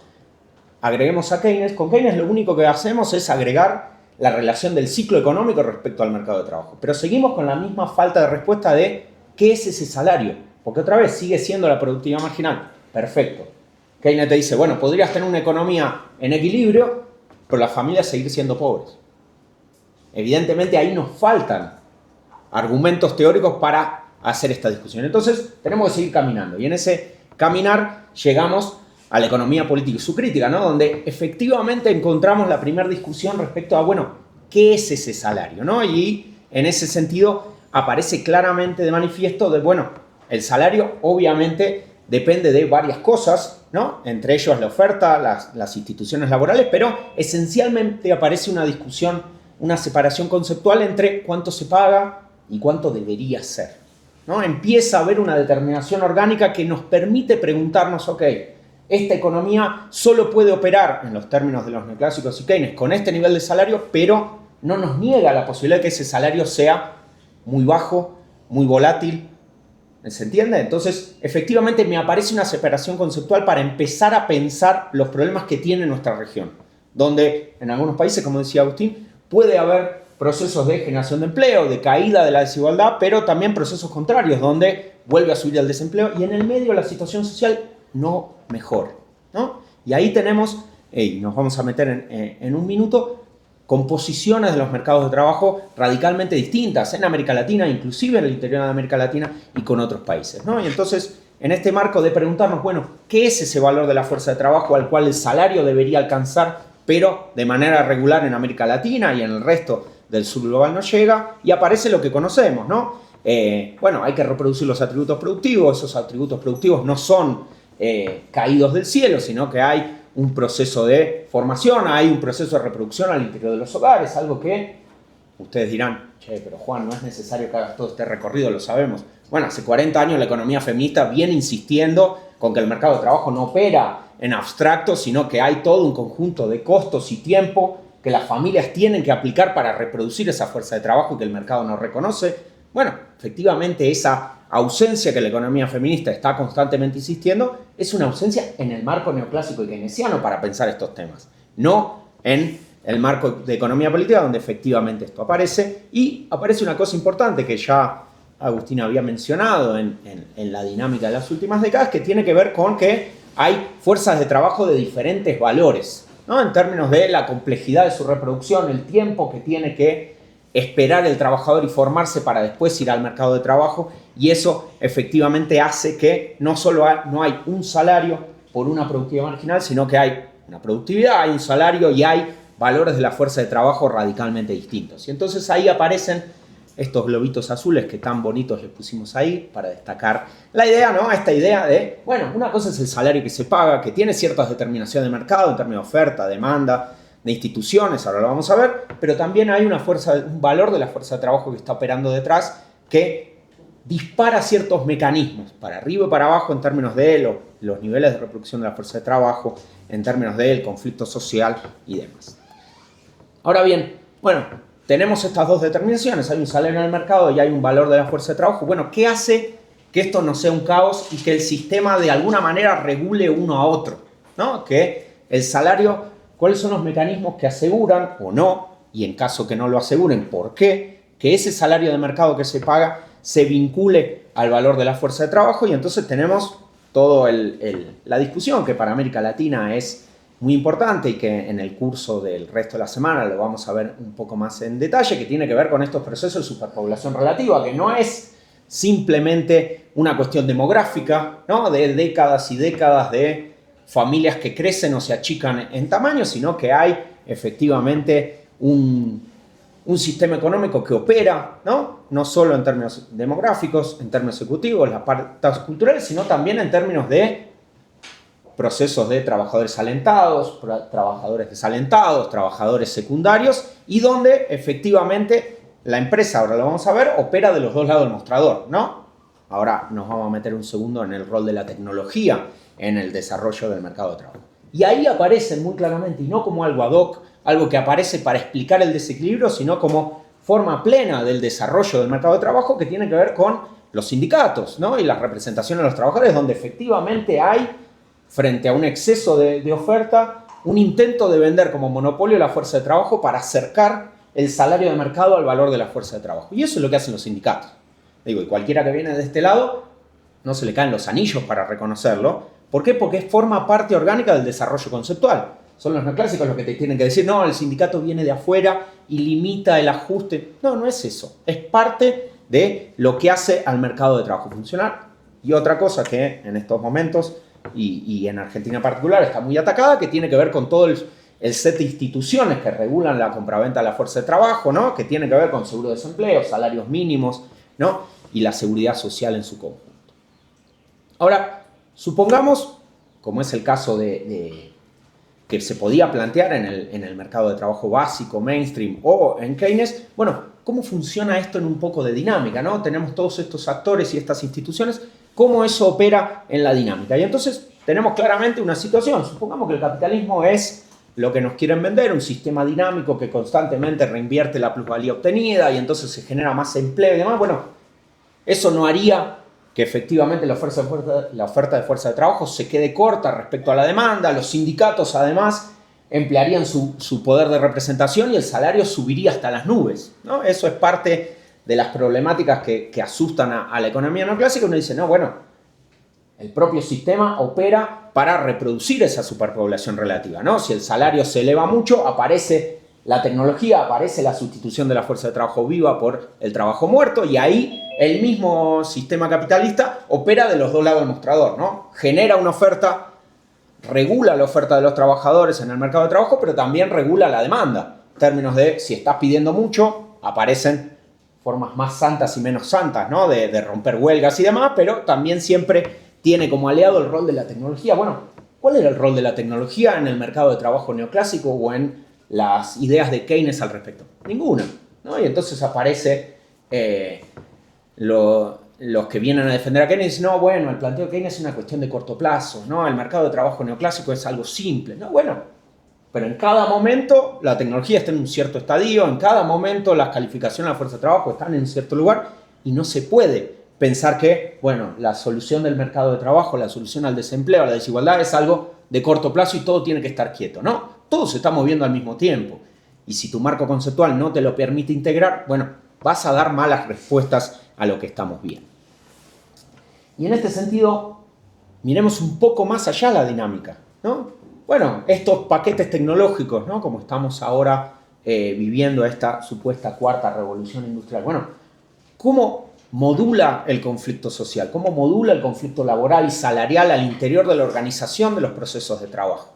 agreguemos a Keynes. Con Keynes lo único que hacemos es agregar la relación del ciclo económico respecto al mercado de trabajo. Pero seguimos con la misma falta de respuesta de qué es ese salario. Porque otra vez sigue siendo la productividad marginal. Perfecto. Keynes te dice, bueno, podrías tener una economía en equilibrio, pero las familias seguir siendo pobres. Evidentemente ahí nos faltan argumentos teóricos para hacer esta discusión. Entonces tenemos que seguir caminando. Y en ese caminar llegamos a la economía política y su crítica, ¿no? Donde efectivamente encontramos la primera discusión respecto a, bueno, ¿qué es ese salario? ¿No? Y en ese sentido aparece claramente de manifiesto de, bueno, el salario obviamente depende de varias cosas, ¿no? Entre ellos la oferta, las instituciones laborales, pero esencialmente aparece una discusión, una separación conceptual entre cuánto se paga y cuánto debería ser, ¿no? Empieza a haber una determinación orgánica que nos permite preguntarnos, ok, esta economía solo puede operar, en los términos de los neoclásicos y Keynes, con este nivel de salario, pero no nos niega la posibilidad de que ese salario sea muy bajo, muy volátil. ¿Se entiende? Entonces, efectivamente me aparece una separación conceptual para empezar a pensar los problemas que tiene nuestra región, donde en algunos países, como decía Agustín, puede haber procesos de generación de empleo, de caída de la desigualdad, pero también procesos contrarios, donde vuelve a subir el desempleo y en el medio la situación social no mejora, ¿no? Y ahí tenemos, y nos vamos a meter en un minuto, composiciones de los mercados de trabajo radicalmente distintas en América Latina, inclusive en el interior de América Latina y con otros países, ¿no? Y entonces, en este marco de preguntarnos, bueno, ¿qué es ese valor de la fuerza de trabajo al cual el salario debería alcanzar, pero de manera regular en América Latina y en el resto del sur global no llega? Y aparece lo que conocemos, ¿no? Bueno, hay que reproducir los atributos productivos, esos atributos productivos no son caídos del cielo, sino que hay un proceso de formación, hay un proceso de reproducción al interior de los hogares, algo que ustedes dirán, che, pero Juan, no es necesario que hagas todo este recorrido, lo sabemos. Bueno, hace 40 años la economía feminista viene insistiendo con que el mercado de trabajo no opera en abstracto, sino que hay todo un conjunto de costos y tiempo que las familias tienen que aplicar para reproducir esa fuerza de trabajo y que el mercado no reconoce. Bueno, efectivamente esa ausencia que la economía feminista está constantemente insistiendo es una ausencia en el marco neoclásico y keynesiano para pensar estos temas, no en el marco de economía política donde efectivamente esto aparece. Y aparece una cosa importante que ya Agustín había mencionado en la dinámica de las últimas décadas, que tiene que ver con que hay fuerzas de trabajo de diferentes valores, ¿no? En términos de la complejidad de su reproducción, el tiempo que tiene que esperar el trabajador y formarse para después ir al mercado de trabajo, y eso efectivamente hace que no solo no hay un salario por una productividad marginal, sino que hay una productividad, hay un salario y hay valores de la fuerza de trabajo radicalmente distintos. Y entonces ahí aparecen estos globitos azules que tan bonitos les pusimos ahí para destacar la idea, ¿no? Esta idea de, bueno, una cosa es el salario que se paga, que tiene ciertas determinaciones de mercado en términos de oferta, demanda, de instituciones, ahora lo vamos a ver, pero también hay un valor de la fuerza de trabajo que está operando detrás que dispara ciertos mecanismos para arriba y para abajo en términos de los niveles de reproducción de la fuerza de trabajo, en términos del conflicto social y demás. Ahora bien, bueno, tenemos estas dos determinaciones, hay un salario en el mercado y hay un valor de la fuerza de trabajo. Bueno, ¿qué hace que esto no sea un caos y que el sistema de alguna manera regule uno a otro, ¿no? Que el salario, ¿cuáles son los mecanismos que aseguran o no, y en caso que no lo aseguren, por qué, que ese salario de mercado que se paga se vincule al valor de la fuerza de trabajo? Y entonces tenemos toda la discusión que para América Latina es muy importante y que en el curso del resto de la semana lo vamos a ver un poco más en detalle, que tiene que ver con estos procesos de superpoblación relativa, que no es simplemente una cuestión demográfica, ¿no? De décadas y décadas de familias que crecen o se achican en tamaño, sino que hay efectivamente un sistema económico que opera, no solo en términos demográficos, en términos ejecutivos, las partes culturales, sino también en términos de procesos de trabajadores alentados, trabajadores desalentados, trabajadores secundarios, y donde efectivamente la empresa, ahora lo vamos a ver, opera de los dos lados del mostrador, ¿no? Ahora nos vamos a meter un segundo en el rol de la tecnología en el desarrollo del mercado de trabajo. Y ahí aparecen muy claramente, y no como algo ad hoc, algo que aparece para explicar el desequilibrio, sino como forma plena del desarrollo del mercado de trabajo, que tiene que ver con los sindicatos, ¿no? Y la representación de los trabajadores, donde efectivamente hay, frente a un exceso de oferta, un intento de vender como monopolio la fuerza de trabajo para acercar el salario de mercado al valor de la fuerza de trabajo. Y eso es lo que hacen los sindicatos. Digo, y cualquiera que viene de este lado, no se le caen los anillos para reconocerlo. ¿Por qué? Porque forma parte orgánica del desarrollo conceptual. Son los neoclásicos los que te tienen que decir, no, el sindicato viene de afuera y limita el ajuste. No, no es eso. Es parte de lo que hace al mercado de trabajo funcionar. Y otra cosa que en estos momentos, y en Argentina en particular, está muy atacada, que tiene que ver con todo el set de instituciones que regulan la compraventa de la fuerza de trabajo, ¿no? Que tiene que ver con seguro de desempleo, salarios mínimos, ¿no? Y la seguridad social en su conjunto. Ahora, supongamos, como es el caso que se podía plantear en el mercado de trabajo básico, mainstream o en Keynes, bueno, ¿cómo funciona esto en un poco de dinámica, ¿no? Tenemos todos estos actores y estas instituciones, ¿cómo eso opera en la dinámica? Y entonces tenemos claramente una situación. Supongamos que el capitalismo es lo que nos quieren vender, un sistema dinámico que constantemente reinvierte la plusvalía obtenida y entonces se genera más empleo y demás. Bueno, eso no haría que efectivamente la oferta de fuerza de trabajo se quede corta respecto a la demanda. Los sindicatos además emplearían su poder de representación y el salario subiría hasta las nubes, ¿no? Eso es parte de las problemáticas que asustan a la economía neoclásica. Uno dice, no, bueno, el propio sistema opera para reproducir esa superpoblación relativa, ¿no? Si el salario se eleva mucho, aparece la tecnología, aparece la sustitución de la fuerza de trabajo viva por el trabajo muerto, y ahí el mismo sistema capitalista opera de los dos lados del mostrador, ¿no? Genera una oferta, regula la oferta de los trabajadores en el mercado de trabajo, pero también regula la demanda. En términos de, si estás pidiendo mucho, aparecen formas más santas y menos santas, ¿no? De romper huelgas y demás, pero también siempre tiene como aliado el rol de la tecnología. Bueno, ¿cuál era el rol de la tecnología en el mercado de trabajo neoclásico o en las ideas de Keynes al respecto? Ninguna, ¿no? Y entonces aparece los que vienen a defender a Keynes y dicen, no, bueno, el planteo de Keynes es una cuestión de corto plazo, ¿no? El mercado de trabajo neoclásico es algo simple. No, bueno, Pero en cada momento la tecnología está en un cierto estadio, en cada momento las calificaciones de la fuerza de trabajo están en un cierto lugar y no se puede pensar que, bueno, la solución del mercado de trabajo, la solución al desempleo, a la desigualdad es algo de corto plazo y todo tiene que estar quieto. No, todo se está moviendo al mismo tiempo. Y si tu marco conceptual no te lo permite integrar, bueno, vas a dar malas respuestas a lo que estamos viendo. Y en este sentido, miremos un poco más allá la dinámica, ¿no? Bueno, estos paquetes tecnológicos, ¿no? Como estamos ahora viviendo esta supuesta cuarta revolución industrial. Bueno, ¿cómo modula el conflicto social? ¿Cómo modula el conflicto laboral y salarial al interior de la organización de los procesos de trabajo?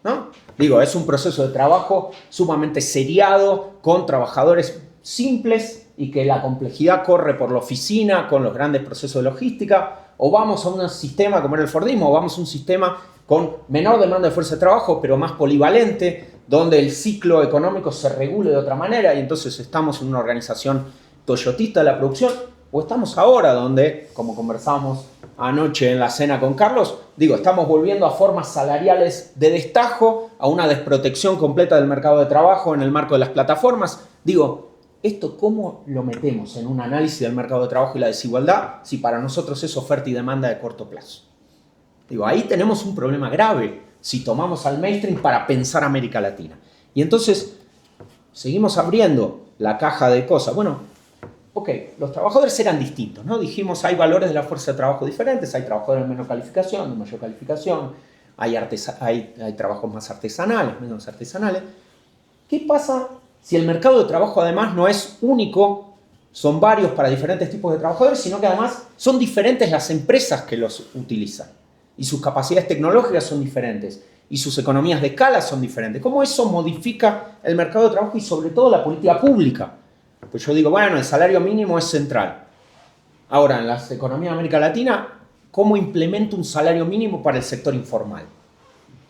¿No? Digo, es un proceso de trabajo sumamente seriado, con trabajadores simples y que la complejidad corre por la oficina, con los grandes procesos de logística, o vamos a un sistema como era el Fordismo, o vamos a un sistema con menor demanda de fuerza de trabajo, pero más polivalente, donde el ciclo económico se regule de otra manera y entonces estamos en una organización toyotista de la producción, o estamos ahora donde, como conversamos anoche en la cena con Carlos, digo, estamos volviendo a formas salariales de destajo, a una desprotección completa del mercado de trabajo en el marco de las plataformas. Digo, ¿esto cómo lo metemos en un análisis del mercado de trabajo y la desigualdad si para nosotros es oferta y demanda de corto plazo? Digo, ahí tenemos un problema grave si tomamos al mainstream para pensar América Latina. Y entonces, seguimos abriendo la caja de cosas. Bueno, ok, los trabajadores eran distintos, ¿no? Dijimos, hay valores de la fuerza de trabajo diferentes, hay trabajadores de menor calificación, de mayor calificación, hay trabajos más artesanales, menos artesanales. ¿Qué pasa si el mercado de trabajo además no es único, son varios para diferentes tipos de trabajadores, sino que además son diferentes las empresas que los utilizan? Y sus capacidades tecnológicas son diferentes, y sus economías de escala son diferentes. ¿Cómo eso modifica el mercado de trabajo y sobre todo la política pública? Pues yo digo, bueno, el salario mínimo es central. Ahora, en las economías de América Latina, ¿cómo implemento un salario mínimo para el sector informal?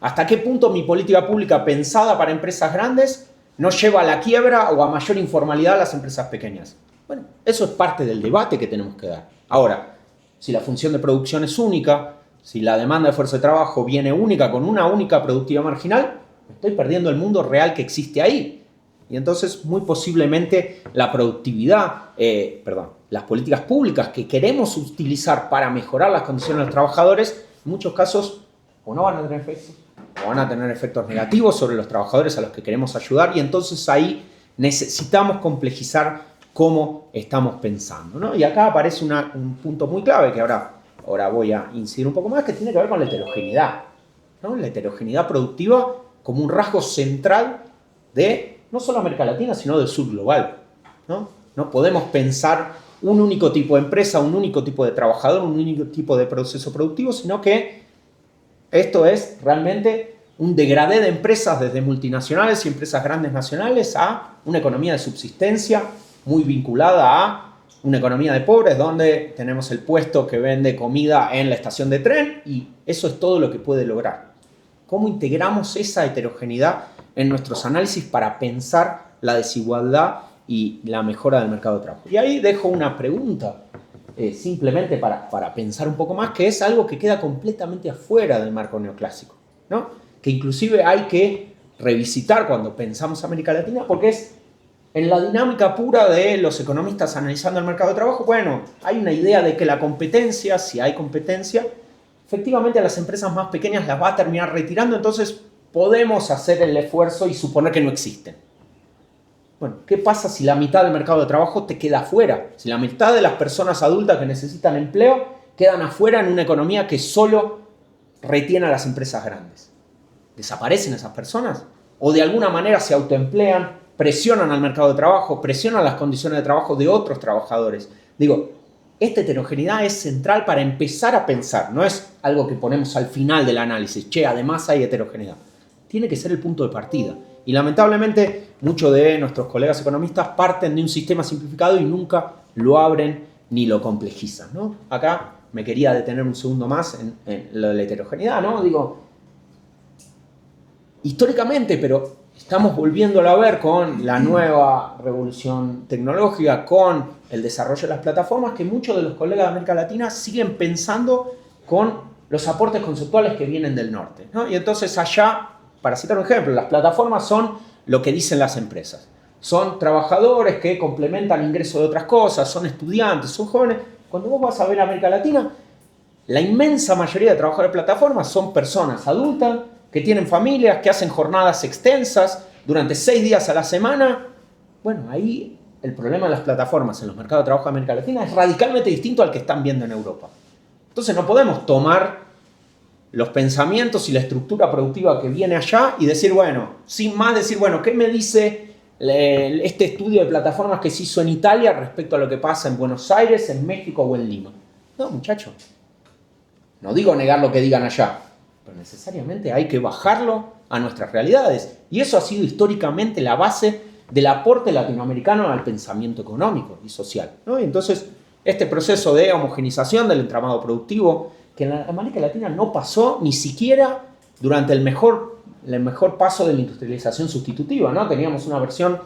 ¿Hasta qué punto mi política pública pensada para empresas grandes no lleva a la quiebra o a mayor informalidad a las empresas pequeñas? Bueno, eso es parte del debate que tenemos que dar. Ahora, si la función de producción es única, si la demanda de fuerza de trabajo viene única con una única productividad marginal, estoy perdiendo el mundo real que existe ahí. Y entonces, muy posiblemente, la productividad, las políticas públicas que queremos utilizar para mejorar las condiciones de los trabajadores, en muchos casos, o no van a tener efectos, o van a tener efectos negativos sobre los trabajadores a los que queremos ayudar, y entonces ahí necesitamos complejizar cómo estamos pensando, ¿no? Y acá aparece un punto muy clave que ahora voy a incidir un poco más, que tiene que ver con la heterogeneidad, ¿no? La heterogeneidad productiva como un rasgo central de no solo América Latina, sino del sur global, ¿no? No podemos pensar un único tipo de empresa, un único tipo de trabajador, un único tipo de proceso productivo, sino que esto es realmente un degradé de empresas desde multinacionales y empresas grandes nacionales a una economía de subsistencia muy vinculada a una economía de pobres donde tenemos el puesto que vende comida en la estación de tren y eso es todo lo que puede lograr. ¿Cómo integramos esa heterogeneidad en nuestros análisis para pensar la desigualdad y la mejora del mercado de trabajo? Y ahí dejo una pregunta, simplemente para pensar un poco más, que es algo que queda completamente afuera del marco neoclásico, ¿no? Que inclusive hay que revisitar cuando pensamos América Latina, porque es en la dinámica pura de los economistas analizando el mercado de trabajo. Bueno, hay una idea de que la competencia, si hay competencia, efectivamente a las empresas más pequeñas las va a terminar retirando, entonces podemos hacer el esfuerzo y suponer que no existen. Bueno, ¿qué pasa si la mitad del mercado de trabajo te queda afuera? Si la mitad de las personas adultas que necesitan empleo quedan afuera en una economía que solo retiene a las empresas grandes. ¿Desaparecen esas personas? ¿O de alguna manera se autoemplean, presionan al mercado de trabajo, presionan las condiciones de trabajo de otros trabajadores? Digo, esta heterogeneidad es central para empezar a pensar, no es algo que ponemos al final del análisis. Che, además hay heterogeneidad. Tiene que ser el punto de partida. Y lamentablemente muchos de nuestros colegas economistas parten de un sistema simplificado y nunca lo abren ni lo complejizan, ¿no? Acá me quería detener un segundo más en lo de la heterogeneidad, ¿no? Digo, históricamente, pero estamos volviéndolo a ver con la nueva revolución tecnológica, con el desarrollo de las plataformas, que muchos de los colegas de América Latina siguen pensando con los aportes conceptuales que vienen del norte, ¿no? Y entonces allá para citar un ejemplo, las plataformas son lo que dicen las empresas. Son trabajadores que complementan ingresos de otras cosas, son estudiantes, son jóvenes. Cuando vos vas a ver América Latina, la inmensa mayoría de trabajadores de plataformas son personas adultas que tienen familias, que hacen jornadas extensas durante 6 días a la semana. Bueno, ahí el problema de las plataformas en los mercados de trabajo de América Latina es radicalmente distinto al que están viendo en Europa. Entonces no podemos tomar los pensamientos y la estructura productiva que viene allá y decir, bueno, sin más decir, bueno, ¿qué me dice este estudio de plataformas que se hizo en Italia respecto a lo que pasa en Buenos Aires, en México o en Lima? No, muchachos. No digo negar lo que digan allá, pero necesariamente hay que bajarlo a nuestras realidades. Y eso ha sido históricamente la base del aporte latinoamericano al pensamiento económico y social, ¿no? Y entonces, este proceso de homogenización del entramado productivo, que en la América Latina no pasó ni siquiera durante el mejor paso de la industrialización sustitutiva, ¿no? Teníamos una versión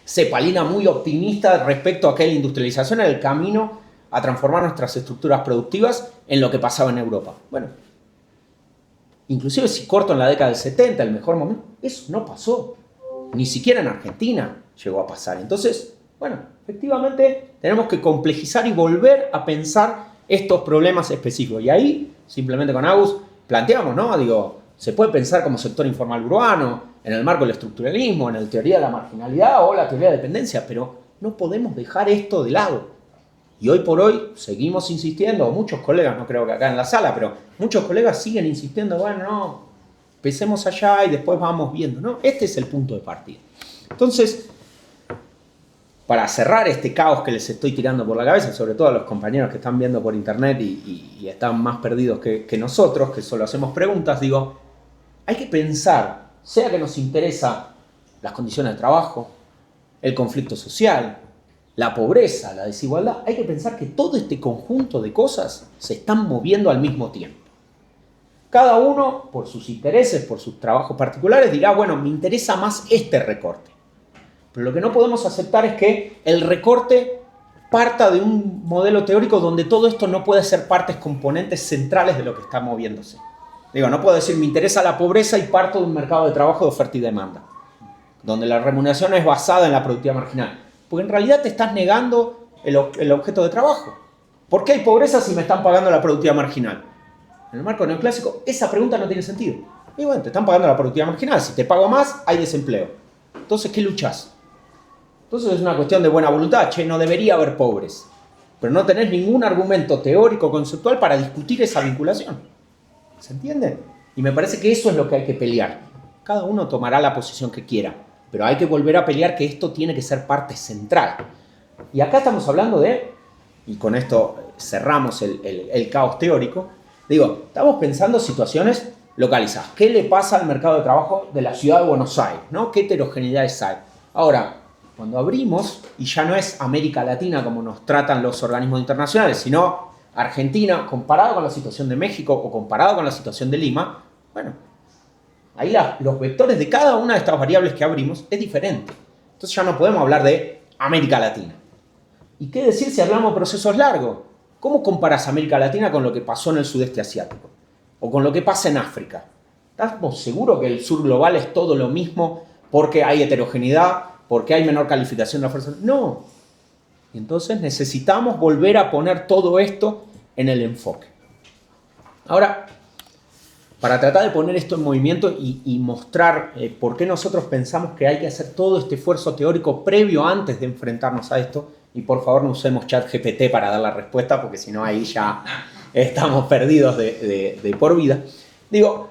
cepalina muy optimista respecto a que la industrialización era el camino a transformar nuestras estructuras productivas en lo que pasaba en Europa. Bueno, inclusive si corto en la década del 70, el mejor momento, eso no pasó. Ni siquiera en Argentina llegó a pasar. Entonces, bueno, efectivamente tenemos que complejizar y volver a pensar estos problemas específicos. Y ahí, simplemente con Agus, planteamos, ¿no? Digo, se puede pensar como sector informal urbano, en el marco del estructuralismo, en la teoría de la marginalidad o la teoría de dependencia, pero no podemos dejar esto de lado. Y hoy por hoy seguimos insistiendo, o muchos colegas, no creo que acá en la sala, pero muchos colegas siguen insistiendo, bueno, no, empecemos allá y después vamos viendo, ¿no? Este es el punto de partida. Entonces, para cerrar este caos que les estoy tirando por la cabeza, sobre todo a los compañeros que están viendo por internet y están más perdidos que nosotros, que solo hacemos preguntas, digo, hay que pensar, sea que nos interesa las condiciones de trabajo, el conflicto social, la pobreza, la desigualdad, hay que pensar que todo este conjunto de cosas se están moviendo al mismo tiempo. Cada uno, por sus intereses, por sus trabajos particulares, dirá, bueno, me interesa más este recorte. Pero lo que no podemos aceptar es que el recorte parta de un modelo teórico donde todo esto no puede ser partes componentes centrales de lo que está moviéndose. Digo, no puedo decir, me interesa la pobreza y parto de un mercado de trabajo de oferta y demanda, donde la remuneración es basada en la productividad marginal. Porque en realidad te estás negando el objeto de trabajo. ¿Por qué hay pobreza si me están pagando la productividad marginal? En el marco neoclásico, esa pregunta no tiene sentido. Y bueno, te están pagando la productividad marginal. Si te pago más, hay desempleo. Entonces, ¿qué luchas? Entonces es una cuestión de buena voluntad. Che, no debería haber pobres. Pero no tenés ningún argumento teórico conceptual para discutir esa vinculación. ¿Se entiende? Y me parece que eso es lo que hay que pelear. Cada uno tomará la posición que quiera. Pero hay que volver a pelear que esto tiene que ser parte central. Y acá estamos hablando de, y con esto cerramos el caos teórico, digo, estamos pensando situaciones localizadas. ¿Qué le pasa al mercado de trabajo de la ciudad de Buenos Aires, ¿no? ¿Qué heterogeneidades hay? Ahora, cuando abrimos, y ya no es América Latina como nos tratan los organismos internacionales, sino Argentina, comparado con la situación de México o comparado con la situación de Lima, bueno, ahí los vectores de cada una de estas variables que abrimos es diferente. Entonces ya no podemos hablar de América Latina. ¿Y qué decir si hablamos de procesos largos? ¿Cómo comparas América Latina con lo que pasó en el sudeste asiático? O con lo que pasa en África. ¿Estamos seguros que el sur global es todo lo mismo porque hay heterogeneidad, porque hay menor calificación de la fuerza? No. Y entonces necesitamos volver a poner todo esto en el enfoque. Ahora, para tratar de poner esto en movimiento y mostrar por qué nosotros pensamos que hay que hacer todo este esfuerzo teórico previo antes de enfrentarnos a esto, y por favor no usemos ChatGPT para dar la respuesta, porque si no ahí ya estamos perdidos de por vida. Digo,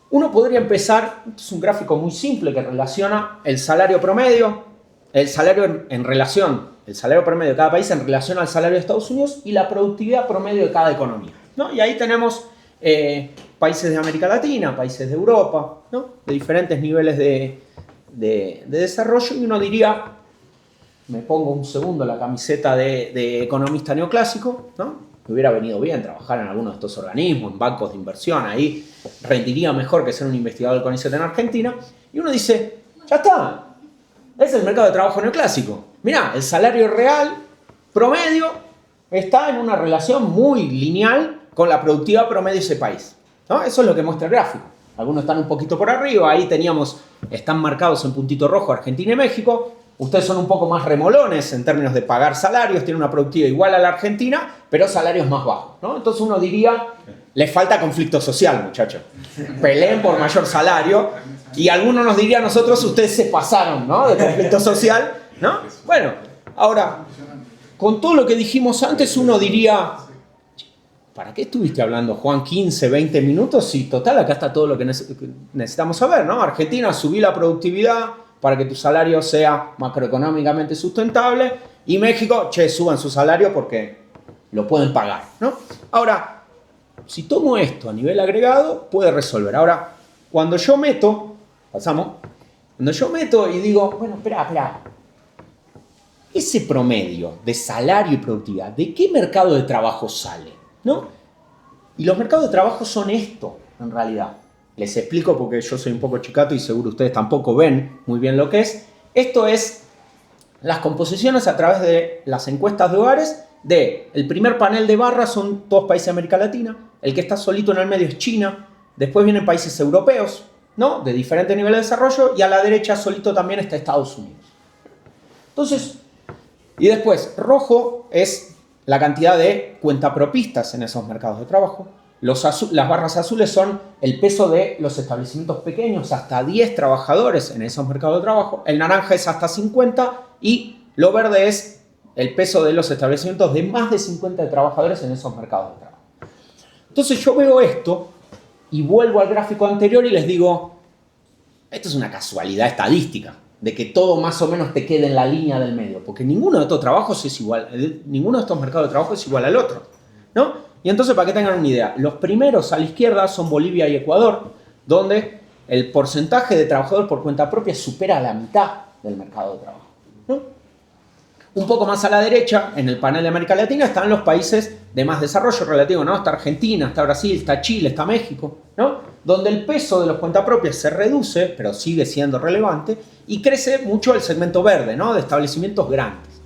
uno podría empezar, esto es un gráfico muy simple que relaciona el salario promedio, el salario el salario promedio de cada país en relación al salario de Estados Unidos y la productividad promedio de cada economía, ¿no? Y ahí tenemos países de América Latina, países de Europa, ¿no? De diferentes niveles de desarrollo, y uno diría, me pongo un segundo la camiseta de economista neoclásico, ¿no? Me hubiera venido bien trabajar en alguno de estos organismos, en bancos de inversión, ahí rendiría mejor que ser un investigador del CONICET en Argentina, y uno dice, ya está, es el mercado de trabajo neoclásico. Mirá, el salario real promedio está en una relación muy lineal con la productividad promedio de ese país, ¿no? Eso es lo que muestra el gráfico. algunos están un poquito por arriba, ahí están marcados en puntito rojo Argentina y México. Ustedes son un poco más remolones en términos de pagar salarios, tienen una productividad igual a la Argentina, pero salarios más bajos, ¿no? Entonces uno diría, les falta conflicto social, muchachos. Peleen por mayor salario. Y algunos nos dirían a nosotros, ustedes se pasaron, ¿no? De conflicto social, ¿no? Bueno, ahora, con todo lo que dijimos antes, uno diría, ¿para qué estuviste hablando, Juan, 15, 20 minutos? Y total, acá está todo lo que necesitamos saber, ¿no? Argentina, subí la productividad para que tu salario sea macroeconómicamente sustentable. Y México, suban su salario porque lo pueden pagar, ¿no? Ahora, si tomo esto a nivel agregado, puede resolver. Ahora, cuando yo meto y digo, bueno, espera, ese promedio de salario y productividad, ¿de qué mercado de trabajo sale? ¿No? Y los mercados de trabajo son esto, en realidad. Les explico porque yo soy un poco chicato y seguro ustedes tampoco ven muy bien lo que es. Esto es las composiciones a través de las encuestas de hogares el primer panel de barras son todos países de América Latina, el que está solito en el medio es China, después vienen países europeos, ¿no? De diferentes niveles de desarrollo, y a la derecha solito también está Estados Unidos. Entonces, y después, rojo es la cantidad de cuentapropistas en esos mercados de trabajo. Las barras azules son el peso de los establecimientos pequeños, hasta 10 trabajadores en esos mercados de trabajo. El naranja es hasta 50 y lo verde es el peso de los establecimientos de más de 50 trabajadores en esos mercados de trabajo. Entonces yo veo esto y vuelvo al gráfico anterior y les digo, esto es una casualidad estadística, de que todo más o menos te quede en la línea del medio, porque ninguno de estos trabajos es igual, ninguno de estos mercados de trabajo es igual al otro, ¿no? Y entonces, para que tengan una idea, los primeros a la izquierda son Bolivia y Ecuador, donde el porcentaje de trabajadores por cuenta propia supera la mitad del mercado de trabajo, ¿no? Un poco más a la derecha, en el panel de América Latina, están los países de más desarrollo relativo, ¿no? Está Argentina, está Brasil, está Chile, está México, ¿no? Donde el peso de los cuentapropias se reduce, pero sigue siendo relevante, y crece mucho el segmento verde, ¿no? De establecimientos grandes.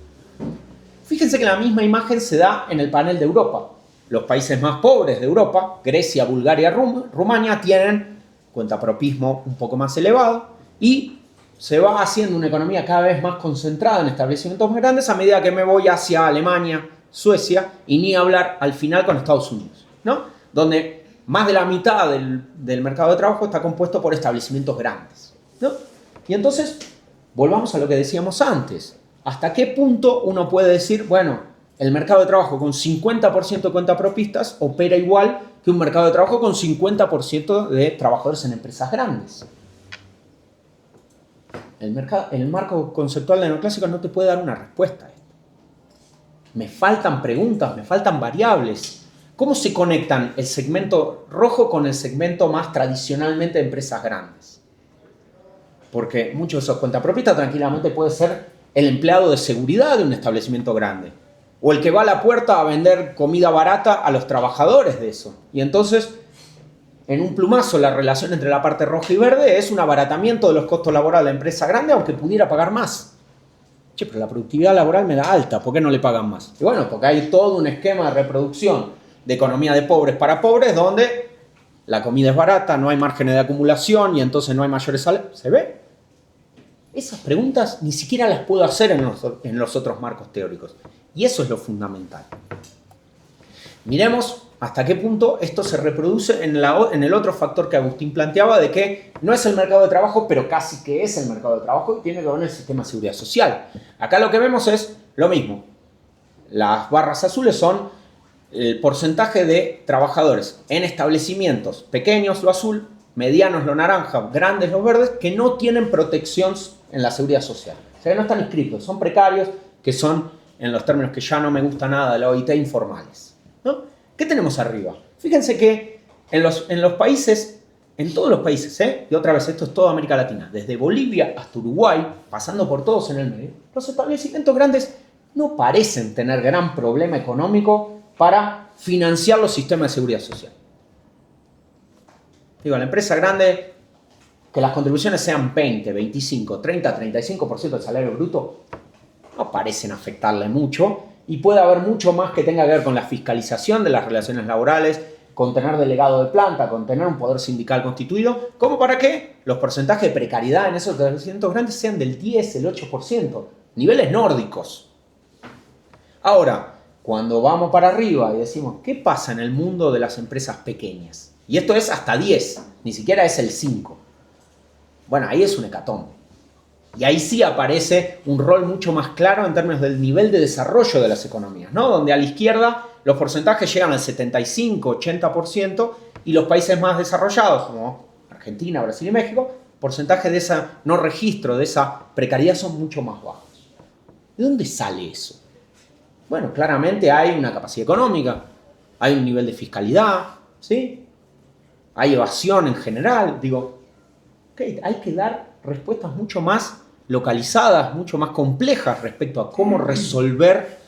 Fíjense que la misma imagen se da en el panel de Europa. Los países más pobres de Europa, Grecia, Bulgaria, Rumania, tienen cuentapropismo un poco más elevado y se va haciendo una economía cada vez más concentrada en establecimientos más grandes a medida que me voy hacia Alemania, Suecia y ni hablar al final con Estados Unidos, ¿no? Donde más de la mitad del mercado de trabajo está compuesto por establecimientos grandes, ¿no? Y entonces, volvamos a lo que decíamos antes. ¿Hasta qué punto uno puede decir, bueno, el mercado de trabajo con 50% de cuentapropistas opera igual que un mercado de trabajo con 50% de trabajadores en empresas grandes? El marco conceptual de neoclásico no te puede dar una respuesta a esto. Me faltan preguntas, me faltan variables. ¿Cómo se conectan el segmento rojo con el segmento más tradicionalmente de empresas grandes? Porque muchos de esos cuentapropistas tranquilamente puede ser el empleado de seguridad de un establecimiento grande. O el que va a la puerta a vender comida barata a los trabajadores de eso. Y entonces, en un plumazo, la relación entre la parte roja y verde es un abaratamiento de los costos laborales de la empresa grande, aunque pudiera pagar más. Che, pero la productividad laboral me da alta, ¿por qué no le pagan más? Y bueno, porque hay todo un esquema de reproducción de economía de pobres para pobres, donde la comida es barata, no hay márgenes de acumulación y entonces no hay mayores salarios. ¿Se ve? Esas preguntas ni siquiera las puedo hacer en los otros marcos teóricos. Y eso es lo fundamental. Miremos hasta qué punto esto se reproduce en el otro factor que Agustín planteaba, de que no es el mercado de trabajo, pero casi que es el mercado de trabajo y tiene que ver con el sistema de seguridad social. Acá lo que vemos es lo mismo. Las barras azules son el porcentaje de trabajadores en establecimientos pequeños, lo azul, medianos, lo naranja, grandes, los verdes, que no tienen protección en la seguridad social. O sea, que no están inscritos, son precarios, que son, en los términos que ya no me gusta nada de la OIT, informales, ¿no? ¿Qué tenemos arriba? Fíjense que en los países, en todos los países, y otra vez esto es toda América Latina, desde Bolivia hasta Uruguay, pasando por todos en el medio, los establecimientos grandes no parecen tener gran problema económico para financiar los sistemas de seguridad social. Digo, la empresa grande, que las contribuciones sean 20, 25, 30, 35% del salario bruto, no parecen afectarle mucho. Y puede haber mucho más que tenga que ver con la fiscalización de las relaciones laborales, con tener delegado de planta, con tener un poder sindical constituido, como para que los porcentajes de precariedad en esos establecimientos grandes sean del 10, el 8%, niveles nórdicos. Ahora, cuando vamos para arriba y decimos, ¿qué pasa en el mundo de las empresas pequeñas? Y esto es hasta 10, ni siquiera es el 5. Bueno, ahí es un hecatombe. Y ahí sí aparece un rol mucho más claro en términos del nivel de desarrollo de las economías, ¿no? Donde a la izquierda los porcentajes llegan al 75, 80%, y los países más desarrollados, como Argentina, Brasil y México, porcentajes de ese no registro, de esa precariedad son mucho más bajos. ¿De dónde sale eso? Bueno, claramente hay una capacidad económica, hay un nivel de fiscalidad, ¿sí? Hay evasión en general. Digo, okay, hay que dar respuestas mucho más localizadas, mucho más complejas respecto a cómo resolver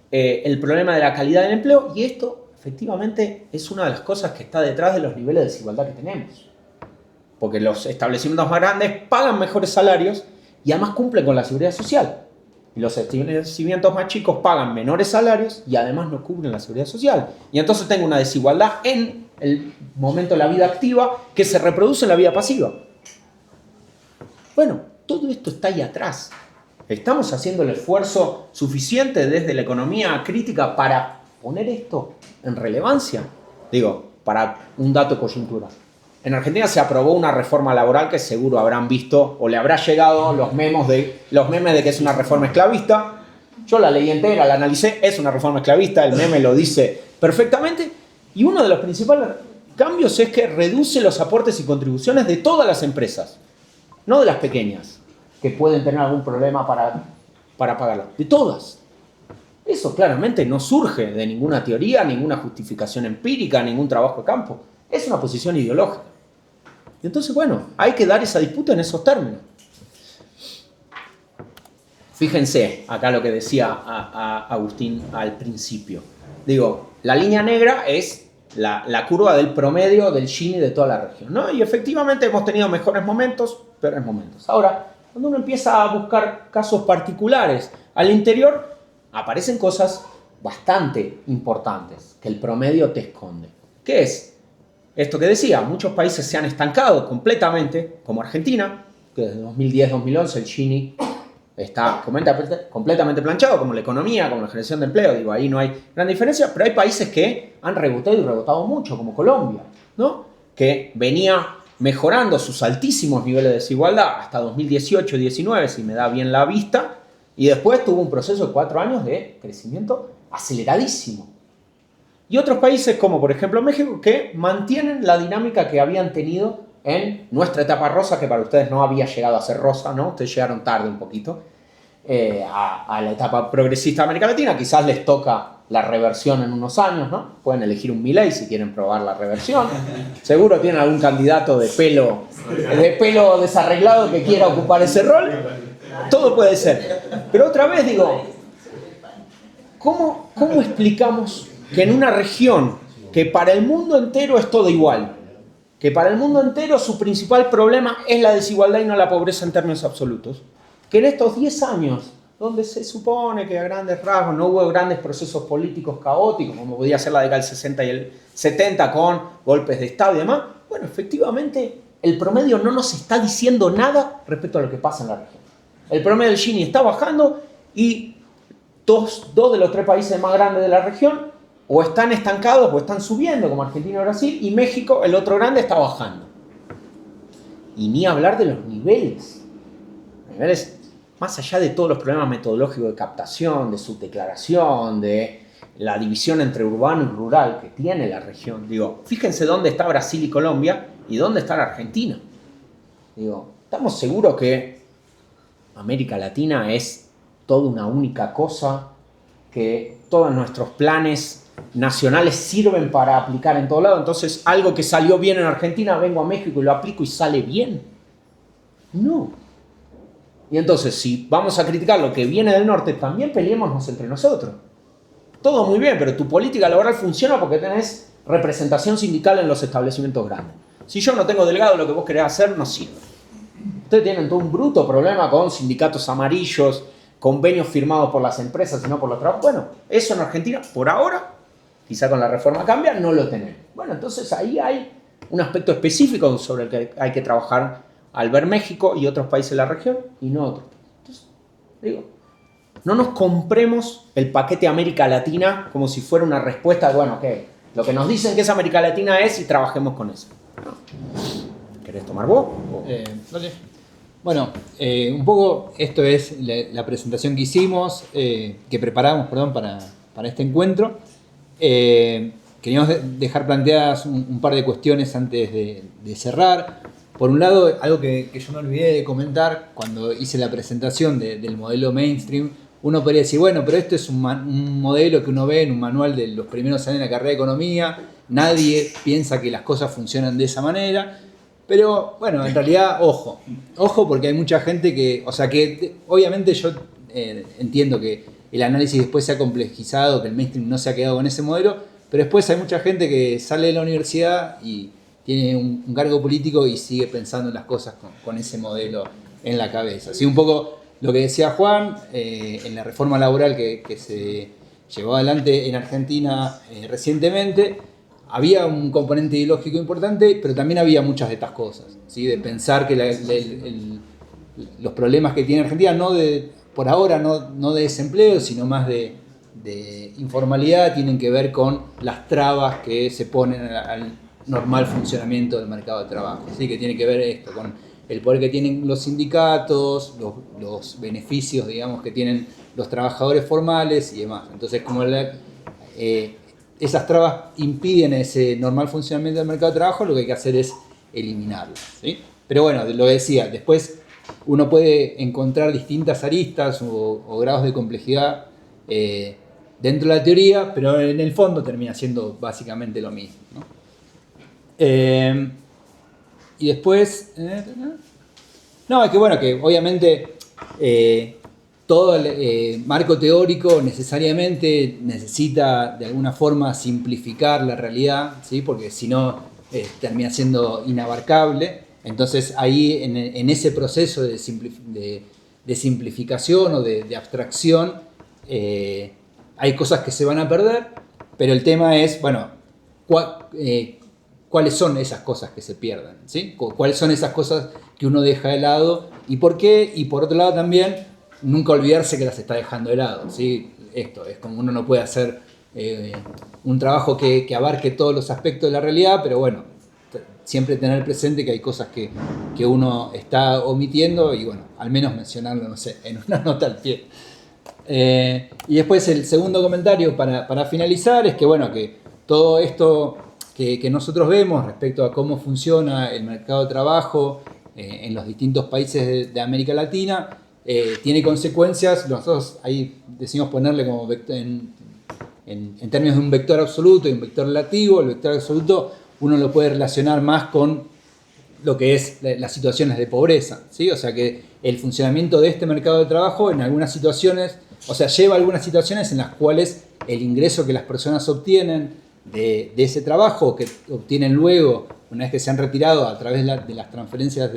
el problema de la calidad del empleo, y esto efectivamente es una de las cosas que está detrás de los niveles de desigualdad que tenemos. Porque los establecimientos más grandes pagan mejores salarios y además cumplen con la seguridad social. Y los establecimientos más chicos pagan menores salarios y además no cubren la seguridad social. Y entonces tengo una desigualdad en el momento de la vida activa que se reproduce en la vida pasiva. Bueno, todo esto está ahí atrás. ¿Estamos haciendo el esfuerzo suficiente desde la economía crítica para poner esto en relevancia? Digo, para un dato de coyuntura. En Argentina se aprobó una reforma laboral que seguro habrán visto o le habrá llegado los memes de que es una reforma esclavista. Yo la leí entera, la analicé, es una reforma esclavista, el meme lo dice perfectamente. Y uno de los principales cambios es que reduce los aportes y contribuciones de todas las empresas, no de las pequeñas, que pueden tener algún problema para pagarla, de todas. Eso claramente no surge de ninguna teoría, ninguna justificación empírica, ningún trabajo de campo. Es una posición ideológica. Y entonces, bueno, hay que dar esa disputa en esos términos. Fíjense acá lo que decía Agustín al principio. Digo, la línea negra es la curva del promedio del Gini de toda la región, ¿no? Y efectivamente hemos tenido mejores momentos, peores momentos. Ahora, cuando uno empieza a buscar casos particulares al interior, aparecen cosas bastante importantes que el promedio te esconde. ¿Qué es? Esto que decía, muchos países se han estancado completamente, como Argentina, que desde 2010-2011 el Gini está completamente planchado, como la economía, como la generación de empleo. Digo, ahí no hay gran diferencia, pero hay países que han rebotado y rebotado mucho, como Colombia, ¿no? Que venía mejorando sus altísimos niveles de desigualdad hasta 2018-19, si me da bien la vista, y después tuvo un proceso de 4 años de crecimiento aceleradísimo. Y otros países, como por ejemplo México, que mantienen la dinámica que habían tenido en nuestra etapa rosa, que para ustedes no había llegado a ser rosa, ¿no? Ustedes llegaron tarde un poquito a la etapa progresista de América Latina. Quizás les toca la reversión en unos años, ¿no? Pueden elegir un Milei si quieren probar la reversión. Seguro tienen algún candidato de pelo desarreglado que quiera ocupar ese rol. Todo puede ser. Pero otra vez digo, ¿cómo explicamos que en una región que para el mundo entero es todo igual, que para el mundo entero su principal problema es la desigualdad y no la pobreza en términos absolutos, que en estos 10 años, donde se supone que a grandes rasgos no hubo grandes procesos políticos caóticos, como podía ser la década del 60 y el 70 con golpes de Estado y demás, bueno, efectivamente el promedio no nos está diciendo nada respecto a lo que pasa en la región. El promedio del Gini está bajando y dos de los 3 países más grandes de la región o están estancados o están subiendo, como Argentina y Brasil, y México, el otro grande, está bajando. Y ni hablar de los niveles. Niveles más allá de todos los problemas metodológicos de captación, de subdeclaración, de la división entre urbano y rural que tiene la región. Digo, fíjense dónde está Brasil y Colombia y dónde está la Argentina. Digo, ¿estamos seguros que América Latina es toda una única cosa, que todos nuestros planes nacionales sirven para aplicar en todo lado? Entonces, algo que salió bien en Argentina, vengo a México y lo aplico y sale bien. No. Y entonces, si vamos a criticar lo que viene del norte, también peleémonos entre nosotros. Todo muy bien, pero tu política laboral funciona porque tenés representación sindical en los establecimientos grandes. Si yo no tengo delegado, lo que vos querés hacer no sirve. Ustedes tienen todo un bruto problema con sindicatos amarillos, convenios firmados por las empresas y no por los trabajadores. Bueno, eso en Argentina, por ahora, quizá con la reforma cambia, no lo tenemos. Bueno, entonces ahí hay un aspecto específico sobre el que hay que trabajar al ver México y otros países de la región y no otros. Entonces, digo, no nos compremos el paquete América Latina como si fuera una respuesta de, bueno, ¿qué? Lo que nos dicen que es América Latina es y trabajemos con eso. ¿No? ¿Querés tomar vos? Dale. Bueno, un poco esto es la presentación que hicimos, que preparamos, perdón, para este encuentro. Queríamos dejar planteadas un par de cuestiones antes de cerrar. Por un lado, algo que yo me olvidé de comentar cuando hice la presentación del modelo mainstream, uno podría decir, bueno, pero esto es un modelo que uno ve en un manual de los primeros años de la carrera de economía, nadie piensa que las cosas funcionan de esa manera, pero bueno, en realidad, ojo porque hay mucha gente que, o sea que obviamente yo entiendo que el análisis después se ha complejizado, que el mainstream no se ha quedado con ese modelo, pero después hay mucha gente que sale de la universidad y tiene un cargo político y sigue pensando en las cosas con ese modelo en la cabeza. Así un poco lo que decía Juan, en la reforma laboral que se llevó adelante en Argentina recientemente, había un componente ideológico importante, pero también había muchas de estas cosas, ¿sí? De pensar que los problemas que tiene Argentina, por ahora no de desempleo, sino más de informalidad, tienen que ver con las trabas que se ponen al normal funcionamiento del mercado de trabajo. ¿Sí? Que tiene que ver esto con el poder que tienen los sindicatos, los beneficios, digamos, que tienen los trabajadores formales y demás. Entonces, como esas trabas impiden ese normal funcionamiento del mercado de trabajo, lo que hay que hacer es eliminarlas, ¿sí? Pero bueno, lo decía, después uno puede encontrar distintas aristas o grados de complejidad dentro de la teoría, pero en el fondo termina siendo básicamente lo mismo, ¿no? Y después... no, es que bueno, que obviamente todo el marco teórico necesariamente necesita de alguna forma simplificar la realidad, ¿sí? Porque si no termina siendo inabarcable. Entonces ahí en ese proceso de simplificación o de abstracción hay cosas que se van a perder, pero el tema es, bueno, ¿cuáles son esas cosas que se pierden? ¿Sí? ¿Cuáles son esas cosas que uno deja de lado? ¿Y por qué? Y por otro lado también, nunca olvidarse que las está dejando de lado, ¿sí? Esto es como uno no puede hacer un trabajo que abarque todos los aspectos de la realidad, pero bueno, siempre tener presente que hay cosas que uno está omitiendo y bueno, al menos mencionarlo, no sé, en una nota al pie. Y después el segundo comentario para finalizar es que bueno, que todo esto que nosotros vemos respecto a cómo funciona el mercado de trabajo en los distintos países de América Latina, tiene consecuencias. Nosotros ahí decimos ponerle como en términos de un vector absoluto y un vector relativo. El vector absoluto uno lo puede relacionar más con lo que es las situaciones de pobreza, ¿sí? O sea que el funcionamiento de este mercado de trabajo en algunas situaciones, o sea, lleva a algunas situaciones en las cuales el ingreso que las personas obtienen de ese trabajo, que obtienen luego, una vez que se han retirado a través de las transferencias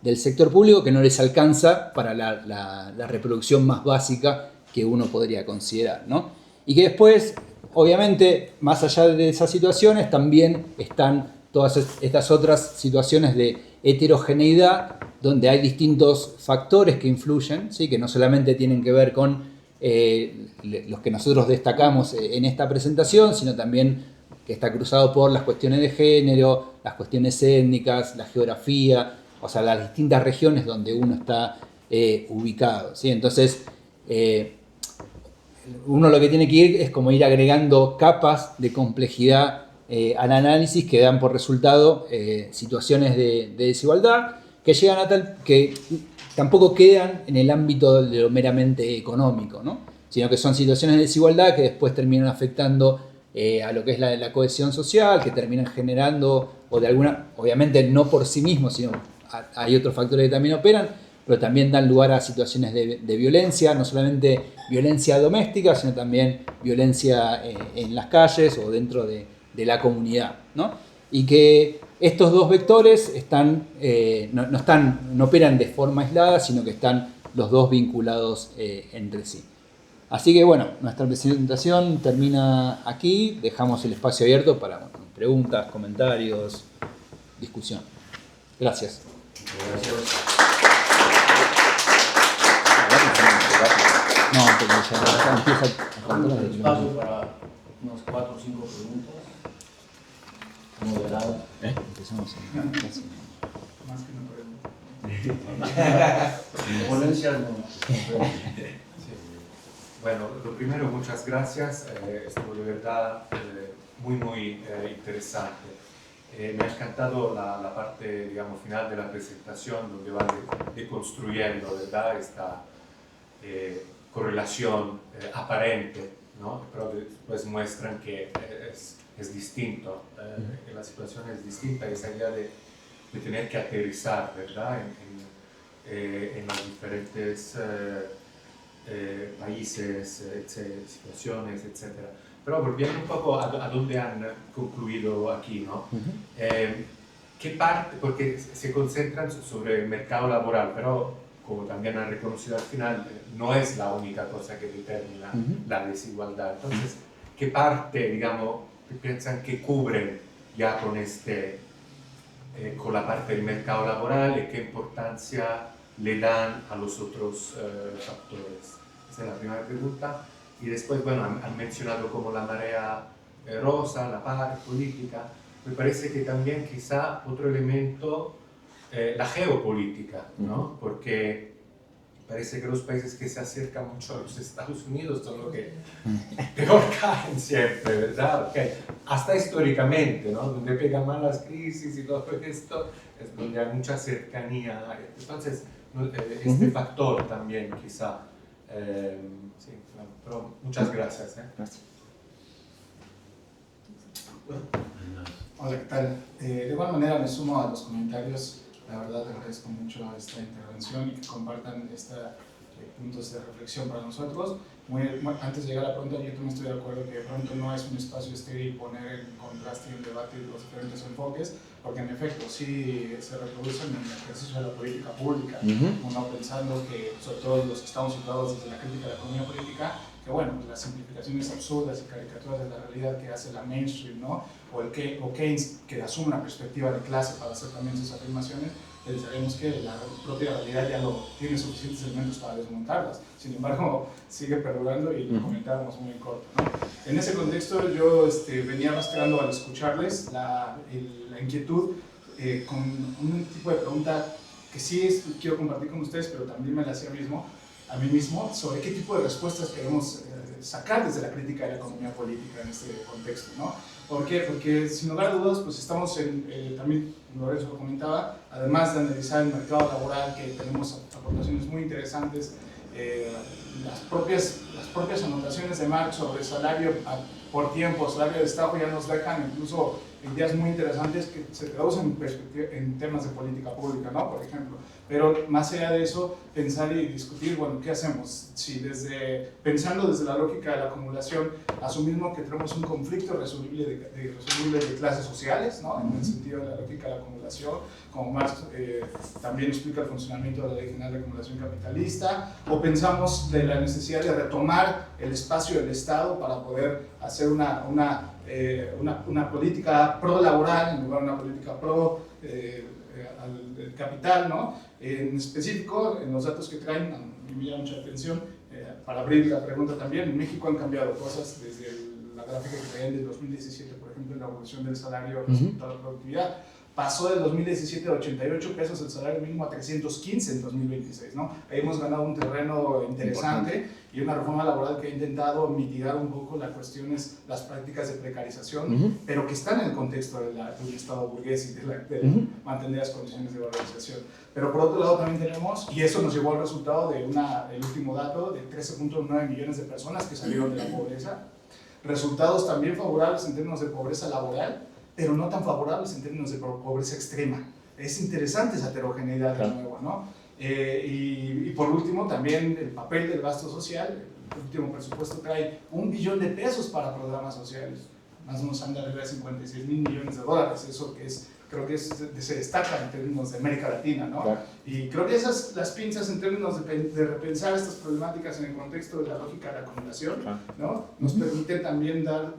del sector público, que no les alcanza para la reproducción más básica que uno podría considerar, ¿no? Y que después, obviamente, más allá de esas situaciones, también están todas estas otras situaciones de heterogeneidad, donde hay distintos factores que influyen, ¿sí? Que no solamente tienen que ver con los que nosotros destacamos en esta presentación, sino también que está cruzado por las cuestiones de género, las cuestiones étnicas, la geografía, o sea, las distintas regiones donde uno está ubicado, ¿sí? Entonces, uno lo que tiene que ir es como ir agregando capas de complejidad al análisis que dan por resultado situaciones de desigualdad que llegan a tal que tampoco quedan en el ámbito de lo meramente económico, ¿no? Sino que son situaciones de desigualdad que después terminan afectando a lo que es la cohesión social, que terminan generando, o de alguna, obviamente no por sí mismos, sino hay otros factores que también operan, pero también dan lugar a situaciones de violencia, no solamente violencia doméstica, sino también violencia en las calles o dentro de la comunidad, ¿no? Y que estos dos vectores no operan de forma aislada, sino que están los dos vinculados entre sí. Así que bueno, nuestra presentación termina aquí. Dejamos el espacio abierto para preguntas, comentarios, discusión. Gracias. No, porque ya empieza a contar las de Espacio para unos 4 o 5 preguntas. Moderado. Empezamos en clase. Más que una pregunta. Ponencias no. Bueno, lo primero, muchas gracias. Estuvo de verdad muy interesante. Me ha encantado la parte, digamos, final de la presentación, donde va deconstruyendo, ¿verdad?, esta correlación aparente, ¿no? Pero después muestran que es distinto, que la situación es distinta, esa idea de tener que aterrizar, ¿verdad?, en los diferentes países, situaciones, etc. Pero volviendo un poco a donde han concluido aquí, ¿no? ¿Qué parte? Porque se concentran sobre el mercado laboral, pero como también han reconocido al final, no es la única cosa que determina la desigualdad. Entonces, ¿qué parte, digamos, piensan que cubren ya con la parte del mercado laboral y qué importancia le dan a los otros factores? Esa es la primera pregunta. Y después, bueno, han mencionado como la marea rosa, la paz política. Me parece que también quizá otro elemento, la geopolítica, ¿no? Porque parece que los países que se acercan mucho a los Estados Unidos son los que peor caen siempre, ¿verdad? Okay. Hasta históricamente, ¿no? Donde pegan más las crisis y todo esto, es donde hay mucha cercanía. Entonces, este factor también quizá. Sí, bueno, pero muchas gracias. Gracias. Hola, ¿qué tal? De igual manera me sumo a los comentarios. La verdad agradezco mucho esta intervención y que compartan estos puntos de reflexión para nosotros. Antes de llegar a la pregunta, yo también estoy de acuerdo que de pronto no es un espacio estéril poner en contraste y en debate los diferentes enfoques, porque en efecto sí se reproducen en el ejercicio de la política pública, uno pensando que, sobre todo los que estamos situados desde la crítica de la economía política, que bueno, las simplificaciones absurdas y caricaturas de la realidad que hace la mainstream, ¿no? O Keynes, que asume una perspectiva de clase para hacer también sus afirmaciones, sabemos que la propia realidad ya no tiene suficientes elementos para desmontarlas. Sin embargo, sigue perdurando y lo comentábamos muy corto, ¿no? En ese contexto yo venía rastreando al escucharles la inquietud con un tipo de pregunta que sí quiero compartir con ustedes, pero también me la hacía a mí mismo, sobre qué tipo de respuestas queremos sacar desde la crítica de la economía política en este contexto, ¿no? ¿Por qué? Porque sin lugar a dudas, pues estamos también, Lorenzo lo comentaba, además de analizar el mercado laboral, que tenemos aportaciones muy interesantes, las propias anotaciones de Marx sobre salario por tiempo, salario de Estado, ya nos dejan incluso ideas muy interesantes que se traducen en temas de política pública, ¿no? Por ejemplo. Pero más allá de eso, pensar y discutir, bueno, ¿qué hacemos? Si pensando desde la lógica de la acumulación, asumimos que tenemos un conflicto resoluble de clases sociales, ¿no? En el sentido de la lógica de la acumulación, como Marx también explica el funcionamiento de la Ley General de Acumulación Capitalista, o pensamos de la necesidad de retomar el espacio del Estado para poder hacer una política pro-laboral en lugar de una política al capital, ¿no? En específico, en los datos que traen, me llama mucha atención, para abrir la pregunta también, en México han cambiado cosas desde la gráfica que traían del 2017, por ejemplo, en la evolución del salario respecto a la productividad. Pasó del 2017 a 88 pesos el salario mínimo a 315 en 2026, ¿no? Ahí hemos ganado un terreno interesante y una reforma laboral que ha intentado mitigar un poco las prácticas de precarización, pero que están en el contexto de un Estado burgués y de mantener las condiciones de valorización. Pero por otro lado también tenemos, y eso nos llevó al resultado de el último dato, de 13.9 millones de personas que salieron de la pobreza. Resultados también favorables en términos de pobreza laboral, pero no tan favorables en términos de pobreza extrema. Es interesante esa heterogeneidad de nuevo, ¿no? Y por último, también el papel del gasto social. El último presupuesto trae $1 billón para programas sociales. Más o menos anda arriba de 56 mil millones de dólares. Eso que es creo que se destaca en términos de América Latina, ¿no? Claro. Y creo que esas las pinzas en términos de repensar estas problemáticas en el contexto de la lógica de la acumulación, ¿no? Nos permiten también dar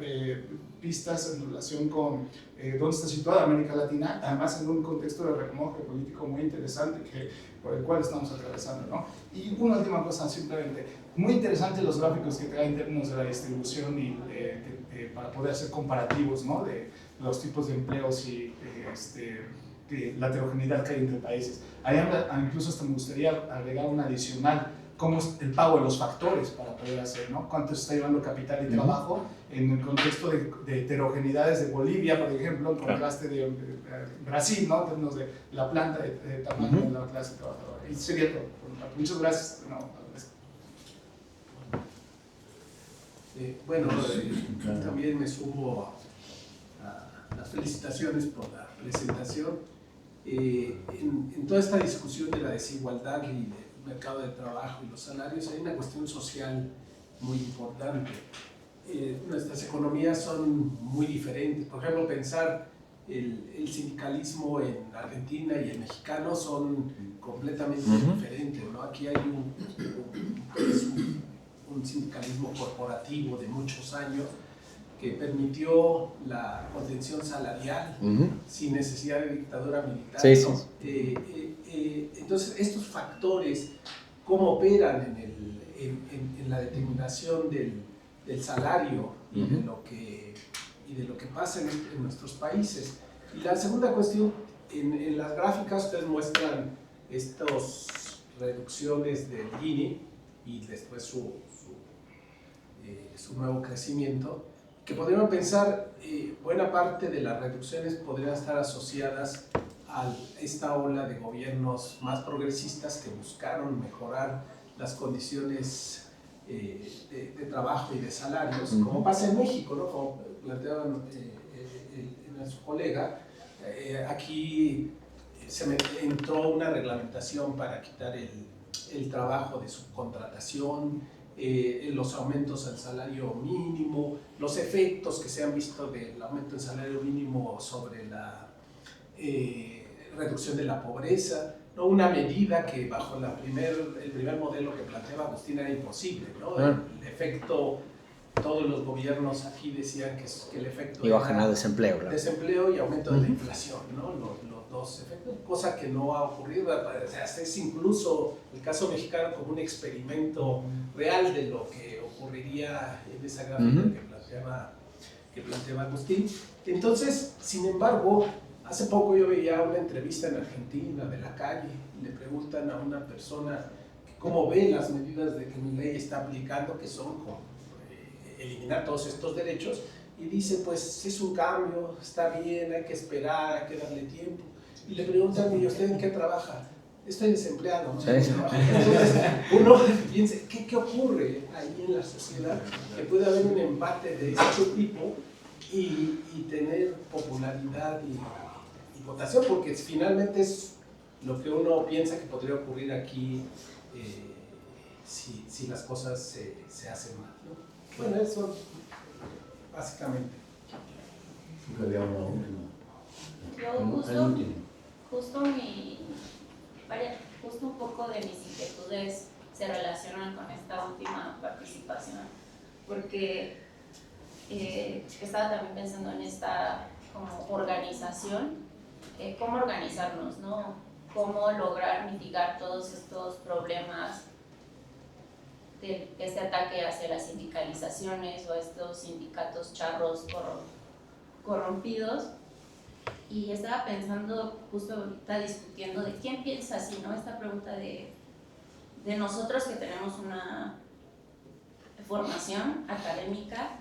pistas en relación con dónde está situada América Latina, además en un contexto de remojo político muy interesante por el cual estamos atravesando, ¿no? Y una última cosa, simplemente, muy interesante los gráficos que trae en términos de la distribución y para poder hacer comparativos, ¿no? De los tipos de empleos y la heterogeneidad que hay entre países. Ahí incluso hasta me gustaría agregar una adicional, cómo es el pago de los factores para poder hacer, ¿no? Cuánto se está llevando capital y trabajo en el contexto de heterogeneidades de Bolivia, por ejemplo, en contraste de Brasil, ¿no? En términos de la planta de tamaño de la clase trabajadora. Y sería todo. Muchas gracias. Bueno, también me sumo a las felicitaciones por la presentación. En toda esta discusión de la desigualdad y del mercado de trabajo y los salarios hay una cuestión social muy importante. Nuestras economías son muy diferentes. Por ejemplo, pensar el sindicalismo en Argentina y el mexicano son completamente diferentes, ¿no? Aquí hay un sindicalismo corporativo de muchos años que permitió la contención salarial sin necesidad de dictadura militar, sí, ¿no? sí. Entonces, estos factores, ¿cómo operan en la determinación del salario y de lo que pasa en nuestros países? Y la segunda cuestión, en las gráficas ustedes muestran estas reducciones del Gini y después su nuevo crecimiento, que podríamos pensar, buena parte de las reducciones podrían estar asociadas a esta ola de gobiernos más progresistas que buscaron mejorar las condiciones de trabajo y de salarios, como pasa en México, ¿no? Como planteaban nuestro colega, aquí entró una reglamentación para quitar el trabajo de subcontratación, los aumentos al salario mínimo, los efectos que se han visto del aumento del salario mínimo sobre la reducción de la pobreza, ¿no? Una medida que bajo el primer modelo que planteaba Agustín era imposible, ¿no? El efecto, todos los gobiernos aquí decían que el efecto iba a era generar desempleo, claro. Desempleo y aumento de la inflación, ¿no? Los dos efectos, cosa que no ha ocurrido. O sea, es incluso el caso mexicano como un experimento real de lo que ocurriría en esa gráfica que planteaba Agustín. Entonces, sin embargo, hace poco yo veía una entrevista en Argentina de la calle y le preguntan a una persona cómo ve las medidas de que Milei está aplicando, que son como eliminar todos estos derechos, y dice, pues es un cambio, está bien, hay que esperar, hay que darle tiempo. Y le preguntan, ¿y usted en qué trabaja? Estoy desempleado, ¿no? Sí. Entonces uno piensa, ¿qué ocurre ahí en la sociedad? Que puede haber un embate de este tipo y tener popularidad y votación, porque finalmente es lo que uno piensa que podría ocurrir aquí si las cosas se hacen mal, ¿no? Bueno, eso básicamente. Yo justo un poco de mis inquietudes se relacionan con esta última participación, porque estaba también pensando en esta como organización, cómo organizarnos, ¿no? Cómo lograr mitigar todos estos problemas de este ataque hacia las sindicalizaciones o estos sindicatos charros corrompidos. Y estaba pensando, justo ahorita discutiendo, de quién piensa así, ¿no? Esta pregunta de nosotros que tenemos una formación académica,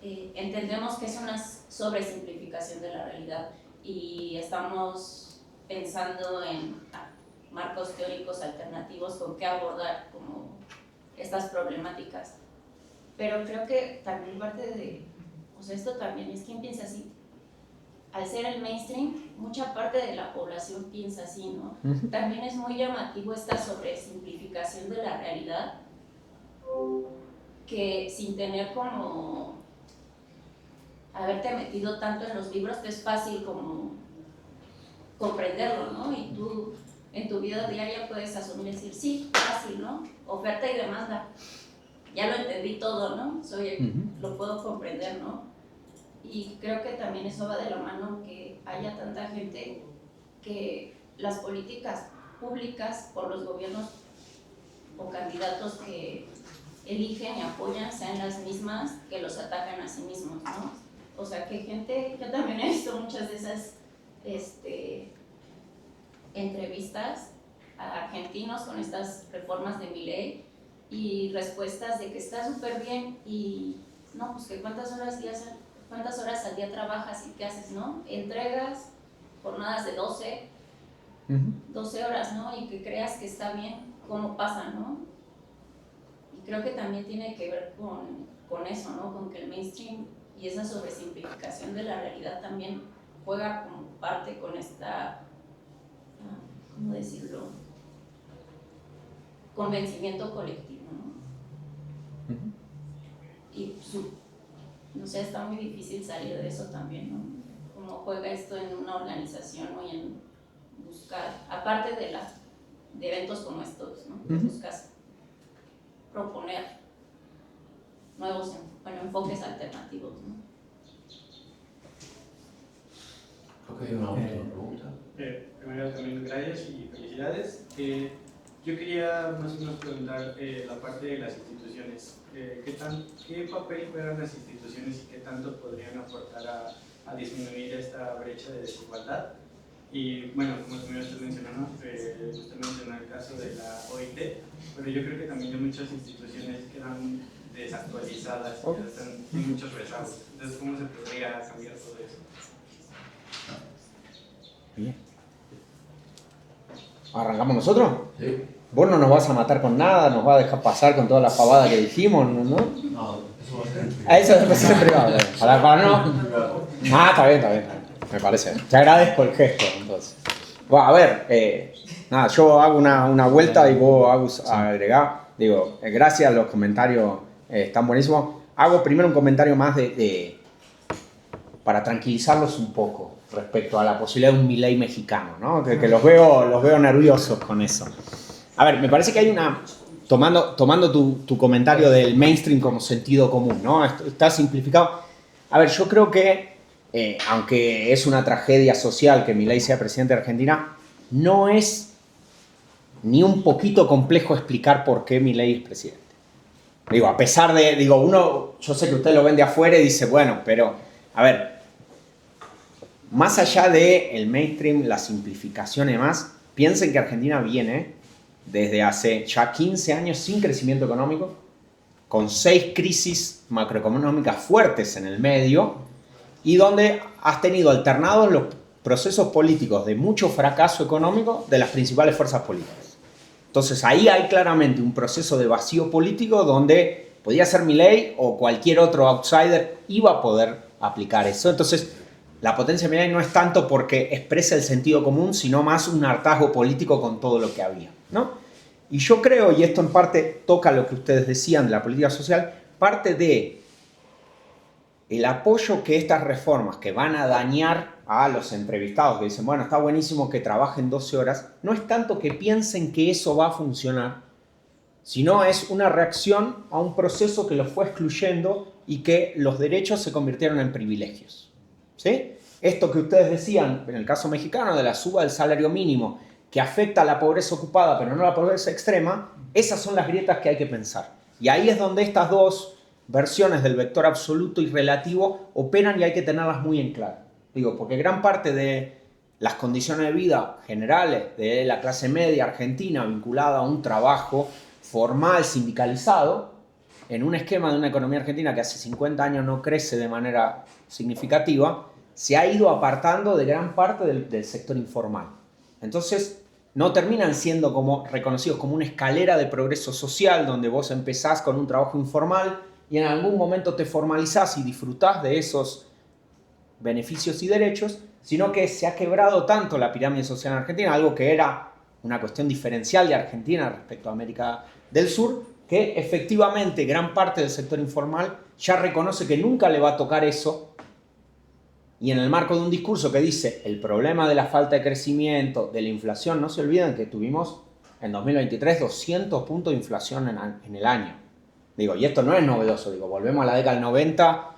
entendemos que es una sobresimplificación de la realidad y estamos pensando en marcos teóricos alternativos con qué abordar como estas problemáticas. Pero creo que también parte esto también es quién piensa así. Al ser el mainstream, mucha parte de la población piensa así, ¿no? También es muy llamativo esta sobresimplificación de la realidad, que sin tener como haberte metido tanto en los libros, que es fácil como comprenderlo, ¿no? Y tú en tu vida diaria puedes asumir y decir, sí, fácil, ¿no? Oferta y demanda. Ya lo entendí todo, ¿no? Lo puedo comprender, ¿no? Y creo que también eso va de la mano que haya tanta gente que las políticas públicas por los gobiernos o candidatos que eligen y apoyan sean las mismas que los atacan a sí mismos, ¿no? O sea, que gente, yo también he visto muchas de esas entrevistas a argentinos con estas reformas de Milei y respuestas de que está súper bien y no, pues que cuántas horas al día trabajas y qué haces, ¿no? Entregas jornadas de 12 horas, ¿no? Y que creas que está bien, cómo pasa, ¿no? Y creo que también tiene que ver con eso, ¿no? Con que el mainstream y esa sobresimplificación de la realidad también juega como parte con esta, ¿cómo decirlo? Convencimiento colectivo, ¿no? Y no sé, está muy difícil salir de eso también, ¿no? Cómo juega esto en una organización, ¿no? Y en buscar, aparte de eventos como estos, ¿no? Buscas proponer nuevos enfoques alternativos, ¿no? Ok, una última pregunta. Primero también gracias y felicidades. Yo quería más o menos preguntar la parte de las instituciones. ¿Qué papel juegan las instituciones y qué tanto podrían aportar a disminuir esta brecha de desigualdad? Y bueno, como también usted mencionó, usted mencionó el caso de la OIT, pero yo creo que también muchas instituciones quedan desactualizadas y ya están en muchos rezagos. Entonces, ¿cómo se podría cambiar todo eso? Bien. ¿Arrancamos nosotros? Sí. Vos no nos vas a matar con nada, nos vas a dejar pasar con toda la pavada que dijimos, ¿no? No, eso va a ser. Eso va a ser en privado. Para no. Está bien. Me parece. Te agradezco el gesto, entonces. Bueno, a ver, nada, yo hago una vuelta y vos agregás. Digo, gracias, los comentarios están buenísimos. Hago primero un comentario más para tranquilizarlos un poco respecto a la posibilidad de un Milei mexicano, ¿no? Que los veo nerviosos con eso. A ver, me parece que hay una... Tomando tu comentario del mainstream como sentido común, ¿no? Está simplificado. A ver, yo creo que, aunque es una tragedia social que Milei sea presidente de Argentina, no es ni un poquito complejo explicar por qué Milei es presidente. Digo, a pesar de... yo sé que usted lo ven de afuera y dice, bueno, pero... A ver, más allá del mainstream, la simplificación y demás, piensen que Argentina viene desde hace ya 15 años sin crecimiento económico, con 6 crisis macroeconómicas fuertes en el medio, y donde has tenido alternados los procesos políticos de mucho fracaso económico de las principales fuerzas políticas. Entonces ahí hay claramente un proceso de vacío político donde podía ser Milei o cualquier otro outsider iba a poder aplicar eso. Entonces la potencia de Milei no es tanto porque expresa el sentido común, sino más un hartazgo político con todo lo que había, ¿no? Y yo creo, y esto en parte toca lo que ustedes decían de la política social, parte de el apoyo que estas reformas que van a dañar a los entrevistados, que dicen, bueno, está buenísimo que trabajen 12 horas, no es tanto que piensen que eso va a funcionar, sino es una reacción a un proceso que los fue excluyendo y que los derechos se convirtieron en privilegios, ¿sí? Esto que ustedes decían, en el caso mexicano, de la suba del salario mínimo, que afecta a la pobreza ocupada, pero no a la pobreza extrema, esas son las grietas que hay que pensar. Y ahí es donde estas dos versiones del vector absoluto y relativo operan y hay que tenerlas muy en claro. Digo, porque gran parte de las condiciones de vida generales de la clase media argentina vinculada a un trabajo formal, sindicalizado, en un esquema de una economía argentina que hace 50 años no crece de manera significativa, se ha ido apartando de gran parte del sector informal. Entonces, no terminan siendo reconocidos como una escalera de progreso social donde vos empezás con un trabajo informal y en algún momento te formalizás y disfrutás de esos beneficios y derechos, sino que se ha quebrado tanto la pirámide social en Argentina, algo que era una cuestión diferencial de Argentina respecto a América del Sur, que efectivamente gran parte del sector informal ya reconoce que nunca le va a tocar eso y en el marco de un discurso que dice el problema de la falta de crecimiento, de la inflación, no se olviden que tuvimos en 2023 200 puntos de inflación en el año. Digo, y esto no es novedoso, digo, volvemos a la década del 90,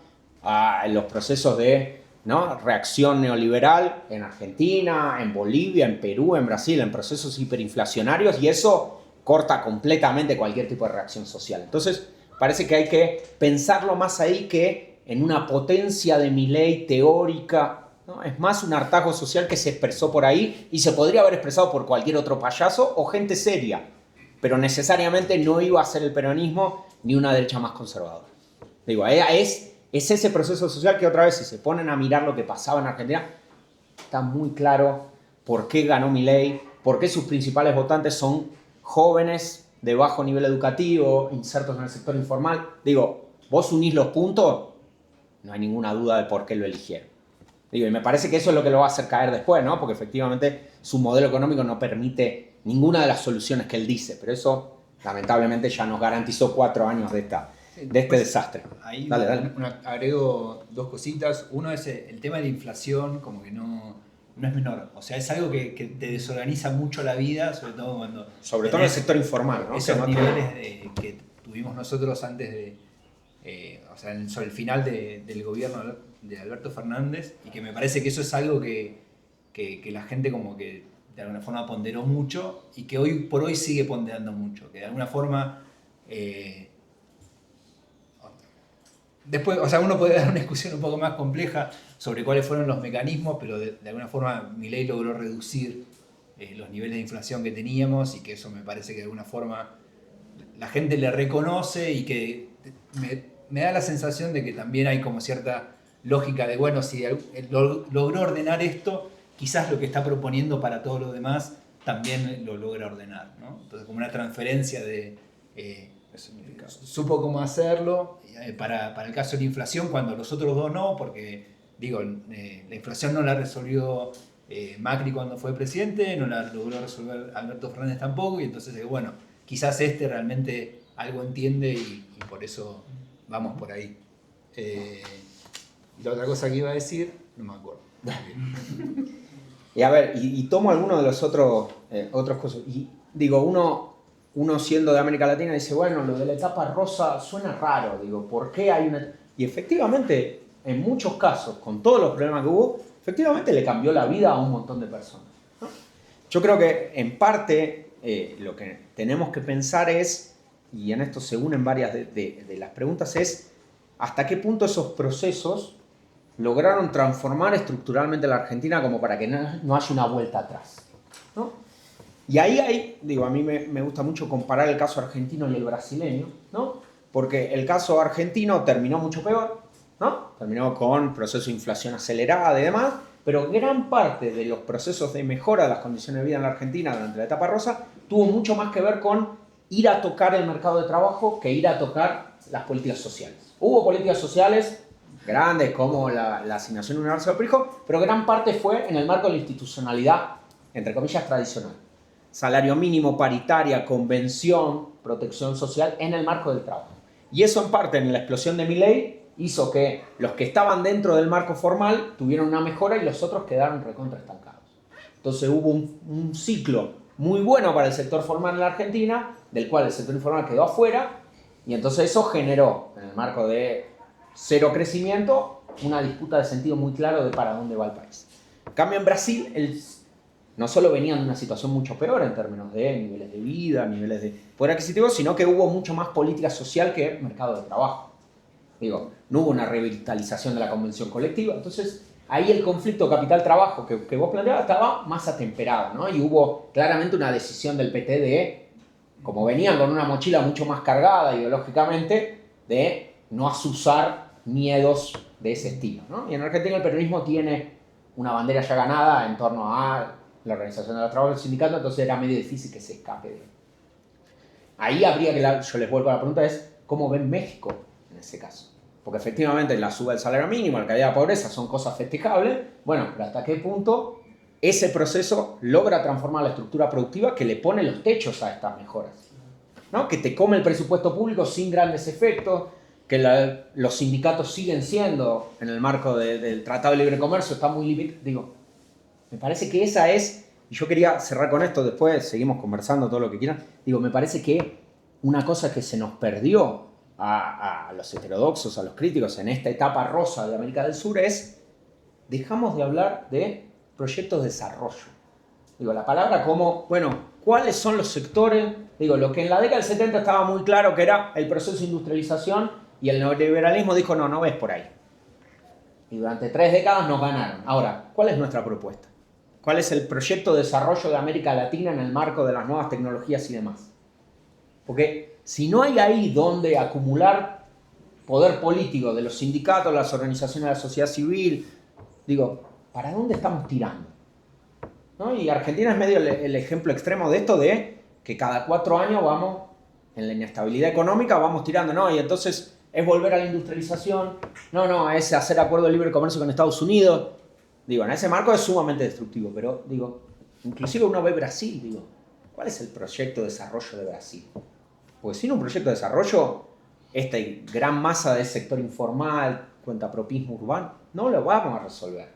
en los procesos de, ¿no?, reacción neoliberal en Argentina, en Bolivia, en Perú, en Brasil, en procesos hiperinflacionarios, y eso corta completamente cualquier tipo de reacción social. Entonces, parece que hay que pensarlo más ahí que en una potencia de Milei teórica, ¿no? Es más un hartazgo social que se expresó por ahí y se podría haber expresado por cualquier otro payaso o gente seria, pero necesariamente no iba a ser el peronismo ni una derecha más conservadora. Digo, es ese proceso social que otra vez, si se ponen a mirar lo que pasaba en Argentina, está muy claro por qué ganó Milei, por qué sus principales votantes son jóvenes de bajo nivel educativo, insertos en el sector informal. Digo, vos unís los puntos, no hay ninguna duda de por qué lo eligieron. Digo, y me parece que eso es lo que lo va a hacer caer después, ¿no? Porque efectivamente su modelo económico no permite ninguna de las soluciones que él dice, pero eso lamentablemente ya nos garantizó 4 años de este desastre. Ahí Dale. agrego 2 cositas. Uno es el tema de la inflación, como que no es menor. O sea, es algo que te desorganiza mucho la vida, sobre todo cuando... Sobre todo en el sector informal, ¿no? Esos niveles que tuvimos nosotros antes de... o sea, sobre el final del gobierno de Alberto Fernández, y que me parece que eso es algo que la gente como que de alguna forma ponderó mucho y que hoy por hoy sigue ponderando mucho, que de alguna forma después, o sea, uno puede dar una discusión un poco más compleja sobre cuáles fueron los mecanismos, pero de alguna forma Milei logró reducir los niveles de inflación que teníamos, y que eso me parece que de alguna forma la gente le reconoce, y que me da la sensación de que también hay como cierta lógica de, bueno, si logró ordenar esto, quizás lo que está proponiendo para todo lo demás también lo logra ordenar, ¿no? Entonces, como una transferencia de... supo cómo hacerlo para el caso de la inflación, cuando los otros dos no, porque, digo, la inflación no la resolvió Macri cuando fue presidente, no la logró resolver Alberto Fernández tampoco, y entonces, bueno, quizás realmente algo entiende y por eso vamos por ahí. La otra cosa que iba a decir, no me acuerdo. Y a ver, y tomo algunos de los otros cosas. Y digo, uno siendo de América Latina dice, bueno, lo de la etapa rosa suena raro. Digo, ¿por qué hay una...? Y efectivamente, en muchos casos, con todos los problemas que hubo, efectivamente le cambió la vida a un montón de personas, ¿no? Yo creo que en parte lo que tenemos que pensar es, y en esto se unen varias de las preguntas, es hasta qué punto esos procesos lograron transformar estructuralmente la Argentina como para que no haya una vuelta atrás, ¿no? Y ahí digo, a mí me gusta mucho comparar el caso argentino y el brasileño, ¿no? Porque el caso argentino terminó mucho peor, ¿no? Terminó con proceso de inflación acelerada y demás, pero gran parte de los procesos de mejora de las condiciones de vida en la Argentina durante la etapa rosa tuvo mucho más que ver con ir a tocar el mercado de trabajo que ir a tocar las políticas sociales. Hubo políticas sociales grandes como la asignación universal por hijo, pero gran parte fue en el marco de la institucionalidad, entre comillas, tradicional. Salario mínimo, paritaria, convención, protección social en el marco del trabajo. Y eso en parte en la explosión de Milei hizo que los que estaban dentro del marco formal tuvieron una mejora y los otros quedaron recontra estancados. Entonces hubo un ciclo muy bueno para el sector formal en la Argentina, del cual el sector informal quedó afuera, y entonces eso generó, en el marco de cero crecimiento, una disputa de sentido muy claro de para dónde va el país. En cambio, en Brasil, no solo venían de una situación mucho peor en términos de niveles de vida, niveles de poder adquisitivo, sino que hubo mucho más política social que mercado de trabajo. Digo, no hubo una revitalización de la convención colectiva, entonces ahí el conflicto capital-trabajo que vos planteabas estaba más atemperado, ¿no? Y hubo claramente una decisión del PT de, como venían con una mochila mucho más cargada ideológicamente, de no asusar miedos de ese estilo, ¿no? Y en Argentina el peronismo tiene una bandera ya ganada en torno a la organización de los trabajos del sindicato, entonces era medio difícil que se escape de él. Ahí habría que, yo les vuelvo a la pregunta, es ¿cómo ven México en ese caso? Porque efectivamente la suba del salario mínimo, la caída de la pobreza son cosas festejables, bueno, pero ¿hasta qué punto ese proceso logra transformar la estructura productiva que le pone los techos a estas mejoras? ¿No? Que te come el presupuesto público sin grandes efectos, que los sindicatos siguen siendo, en el marco del Tratado de Libre Comercio, está muy limitado. Digo, me parece que esa es, y yo quería cerrar con esto, después seguimos conversando todo lo que quieran. Digo, me parece que una cosa que se nos perdió a los heterodoxos, a los críticos en esta etapa rosa de América del Sur es, dejamos de hablar de proyectos de desarrollo. Digo, la palabra como, bueno, ¿cuáles son los sectores? Digo, lo que en la década del 70 estaba muy claro que era el proceso de industrialización y el neoliberalismo dijo, no ves por ahí. Y durante 3 décadas nos ganaron. Ahora, ¿cuál es nuestra propuesta? ¿Cuál es el proyecto de desarrollo de América Latina en el marco de las nuevas tecnologías y demás? Porque si no hay ahí donde acumular poder político de los sindicatos, las organizaciones de la sociedad civil, digo, ¿para dónde estamos tirando? ¿No? Y Argentina es medio el ejemplo extremo de esto de que cada 4 años vamos, en la inestabilidad económica, vamos tirando, ¿no? Y entonces es volver a la industrialización, no, es hacer acuerdo de libre comercio con Estados Unidos. Digo, en ese marco es sumamente destructivo, pero digo, inclusive uno ve Brasil, digo, ¿cuál es el proyecto de desarrollo de Brasil? Porque sin un proyecto de desarrollo, esta gran masa del sector informal, cuentapropismo urbano, no lo vamos a resolver.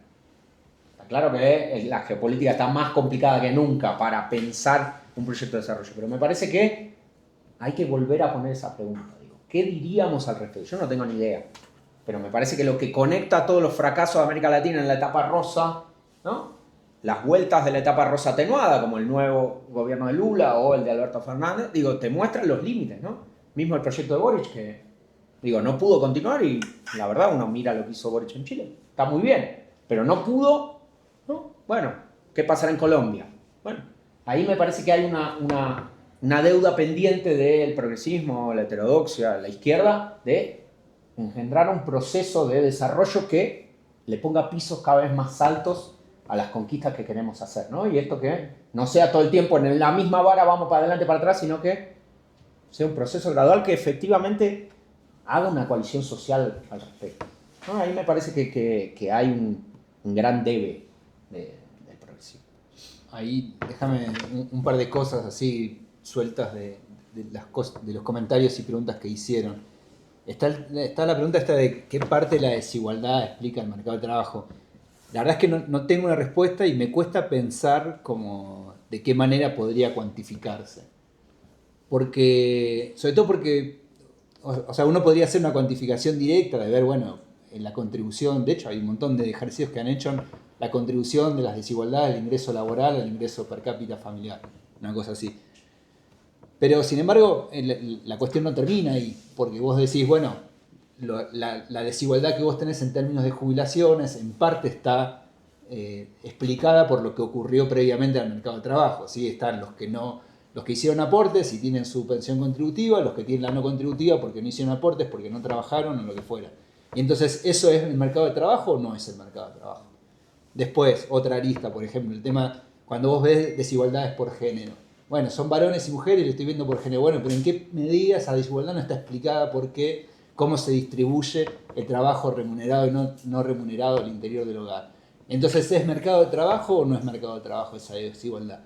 Está claro que la geopolítica está más complicada que nunca para pensar un proyecto de desarrollo, pero me parece que hay que volver a poner esa pregunta. Digo, ¿qué diríamos al respecto? Yo no tengo ni idea, pero me parece que lo que conecta a todos los fracasos de América Latina en la etapa rosa, ¿no? Las vueltas de la etapa rosa atenuada, como el nuevo gobierno de Lula o el de Alberto Fernández, digo, te muestran los límites, ¿no? Mismo el proyecto de Boric, que, digo, no pudo continuar y la verdad uno mira lo que hizo Boric en Chile. Está muy bien, pero no pudo, ¿no? Bueno, ¿qué pasará en Colombia? Bueno, ahí me parece que hay una deuda pendiente del progresismo, la heterodoxia, la izquierda, de engendrar un proceso de desarrollo que le ponga pisos cada vez más altos a las conquistas que queremos hacer, ¿no? Y esto que no sea todo el tiempo en la misma vara, vamos para adelante, para atrás, sino que sea un proceso gradual que efectivamente haga una coalición social al respecto, ¿no? Ahí me parece que hay un gran debe del progresismo. Ahí déjame un par de cosas así sueltas de los comentarios y preguntas que hicieron. Está la pregunta esta de qué parte de la desigualdad explica el mercado de trabajo. La verdad es que no tengo una respuesta y me cuesta pensar como de qué manera podría cuantificarse. Sobre todo porque, o sea, uno podría hacer una cuantificación directa de ver, bueno, en la contribución, de hecho hay un montón de ejercicios que han hecho la contribución de las desigualdades, el ingreso laboral, el ingreso per cápita familiar, una cosa así. Pero sin embargo, la cuestión no termina ahí, porque vos decís, bueno, la desigualdad que vos tenés en términos de jubilaciones en parte está explicada por lo que ocurrió previamente al mercado de trabajo, ¿sí? Están los que hicieron aportes y tienen su pensión contributiva, los que tienen la no contributiva porque no hicieron aportes, porque no trabajaron o lo que fuera. Y entonces, ¿eso es el mercado de trabajo o no es el mercado de trabajo? Después, otra arista, por ejemplo, el tema, cuando vos ves desigualdades por género. Bueno, son varones y mujeres, lo estoy viendo por género. Bueno, pero ¿en qué medida esa desigualdad no está explicada por qué, cómo se distribuye el trabajo remunerado y no remunerado al interior del hogar? Entonces, ¿es mercado de trabajo o no es mercado de trabajo esa desigualdad?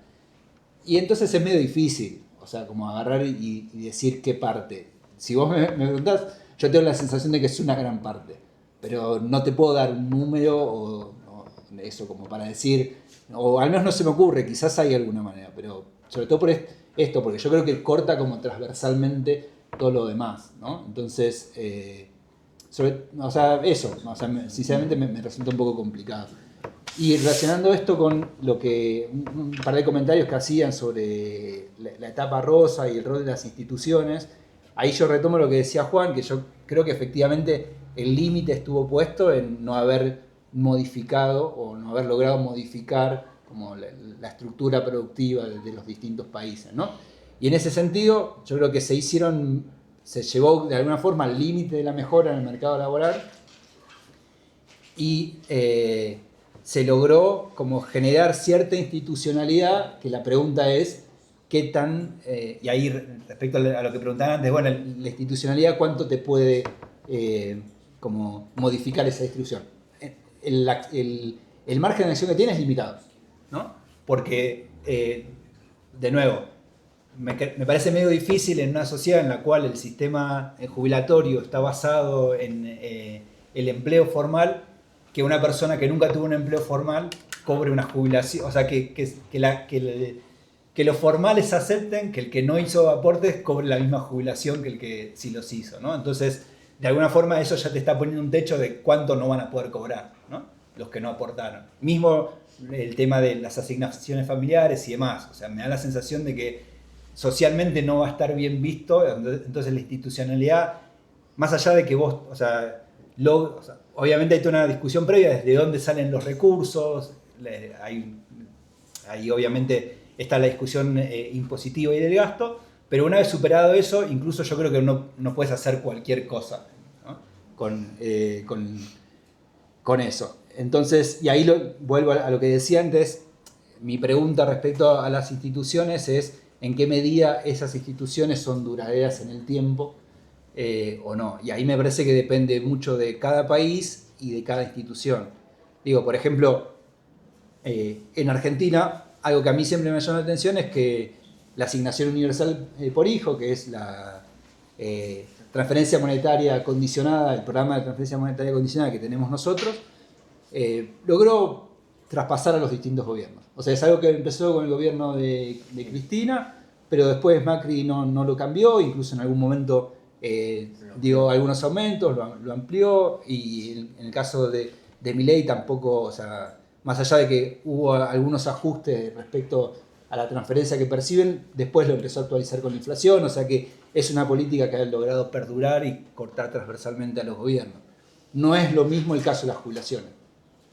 Y entonces es medio difícil, o sea, como agarrar y decir qué parte. Si vos me preguntás, yo tengo la sensación de que es una gran parte, pero no te puedo dar un número o eso como para decir, o al menos no se me ocurre, quizás hay alguna manera, pero sobre todo por esto, porque yo creo que corta como transversalmente todo lo demás, ¿no? Entonces, sinceramente me resulta un poco complicado. Y relacionando esto con lo que un par de comentarios que hacían sobre la etapa rosa y el rol de las instituciones, ahí yo retomo lo que decía Juan, que yo creo que efectivamente el límite estuvo puesto en no haber modificado o no haber logrado modificar como la estructura productiva de los distintos países, ¿no? Y en ese sentido, yo creo que se llevó de alguna forma al límite de la mejora en el mercado laboral y se logró como generar cierta institucionalidad, que la pregunta es qué tan, y ahí respecto a lo que preguntaban antes, bueno, la institucionalidad cuánto te puede como modificar esa distribución. El margen de acción que tiene es limitado, ¿no? Porque, de nuevo, me parece medio difícil en una sociedad en la cual el sistema jubilatorio está basado en el empleo formal, que una persona que nunca tuvo un empleo formal cobre una jubilación, o sea, que los formales acepten que el que no hizo aportes cobre la misma jubilación que el que sí los hizo, ¿no? Entonces, de alguna forma eso ya te está poniendo un techo de cuánto no van a poder cobrar, ¿no? Los que no aportaron. Mismo el tema de las asignaciones familiares y demás, o sea, me da la sensación de que socialmente no va a estar bien visto, entonces la institucionalidad, más allá de que vos, o sea, obviamente hay toda una discusión previa desde dónde salen los recursos, ahí obviamente está la discusión impositiva y del gasto, pero una vez superado eso, incluso yo creo que no puedes hacer cualquier cosa, ¿no? con eso. Entonces, y ahí vuelvo a lo que decía antes, mi pregunta respecto a las instituciones es en qué medida esas instituciones son duraderas en el tiempo o no. Y ahí me parece que depende mucho de cada país y de cada institución. Digo, por ejemplo, en Argentina, algo que a mí siempre me llama la atención es que la asignación universal por hijo, que es la transferencia monetaria condicionada, el programa de transferencia monetaria condicionada que tenemos nosotros, logró traspasar a los distintos gobiernos. O sea, es algo que empezó con el gobierno de Cristina, pero después Macri no lo cambió, incluso en algún momento dio algunos aumentos, lo amplió, y en el caso de Milei tampoco, o sea, más allá de que hubo algunos ajustes respecto a la transferencia que perciben, después lo empezó a actualizar con la inflación, o sea que es una política que ha logrado perdurar y cortar transversalmente a los gobiernos. No es lo mismo el caso de las jubilaciones.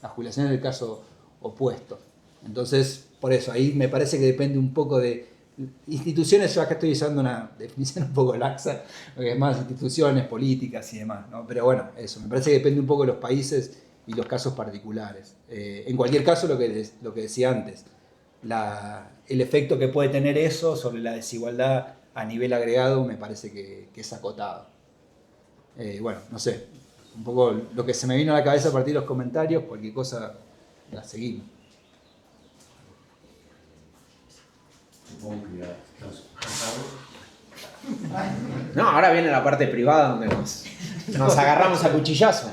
La jubilación es el caso opuesto. Entonces, por eso, ahí me parece que depende un poco de instituciones. Yo acá estoy usando una definición un poco laxa, porque es más instituciones, políticas y demás, ¿no? Pero bueno, eso, me parece que depende un poco de los países y los casos particulares. En cualquier caso, lo que decía antes, el efecto que puede tener eso sobre la desigualdad a nivel agregado me parece que es acotado. Bueno, no sé, un poco lo que se me vino a la cabeza a partir de los comentarios, cualquier cosa la seguimos. Supongo que ya estás cansado. No, ahora viene la parte privada donde nos agarramos a cuchillazo.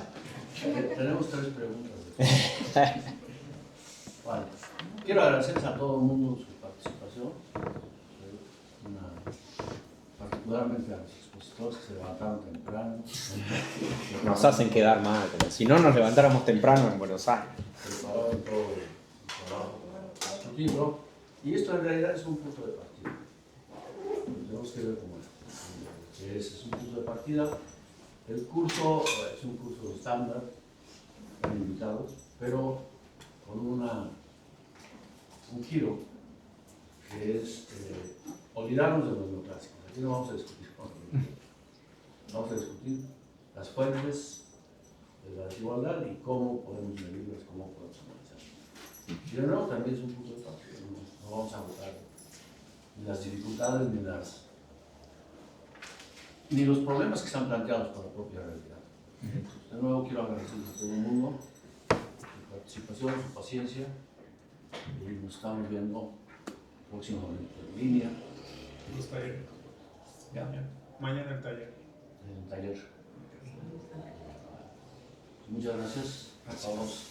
Tenemos 3 preguntas. Vale. Quiero agradecerles a todo el mundo su participación, particularmente a los expositores que se levantaron temprano. Nos hacen quedar mal, como si no nos levantáramos temprano en Buenos Aires. Prepararon todo el trabajo para discutirlo, y esto en realidad es un punto de partida. Tenemos que ver cómo es un punto de partida. El curso es un curso estándar, con invitados, pero con un giro que es olvidarnos de los neoclásicos. Aquí no vamos a discutir con ellos. Vamos a discutir las fuentes de la desigualdad y cómo podemos medirlas, cómo podemos analizarlas. Y de nuevo también es un punto de partida. No vamos a agotar ni las dificultades ni los problemas que están planteados por la propia realidad. De nuevo quiero agradecerles a todo el mundo su participación, su paciencia, y nos estamos viendo próximamente en línea. Los talleres. Mañana el taller. En el taller. Muchas gracias a todos.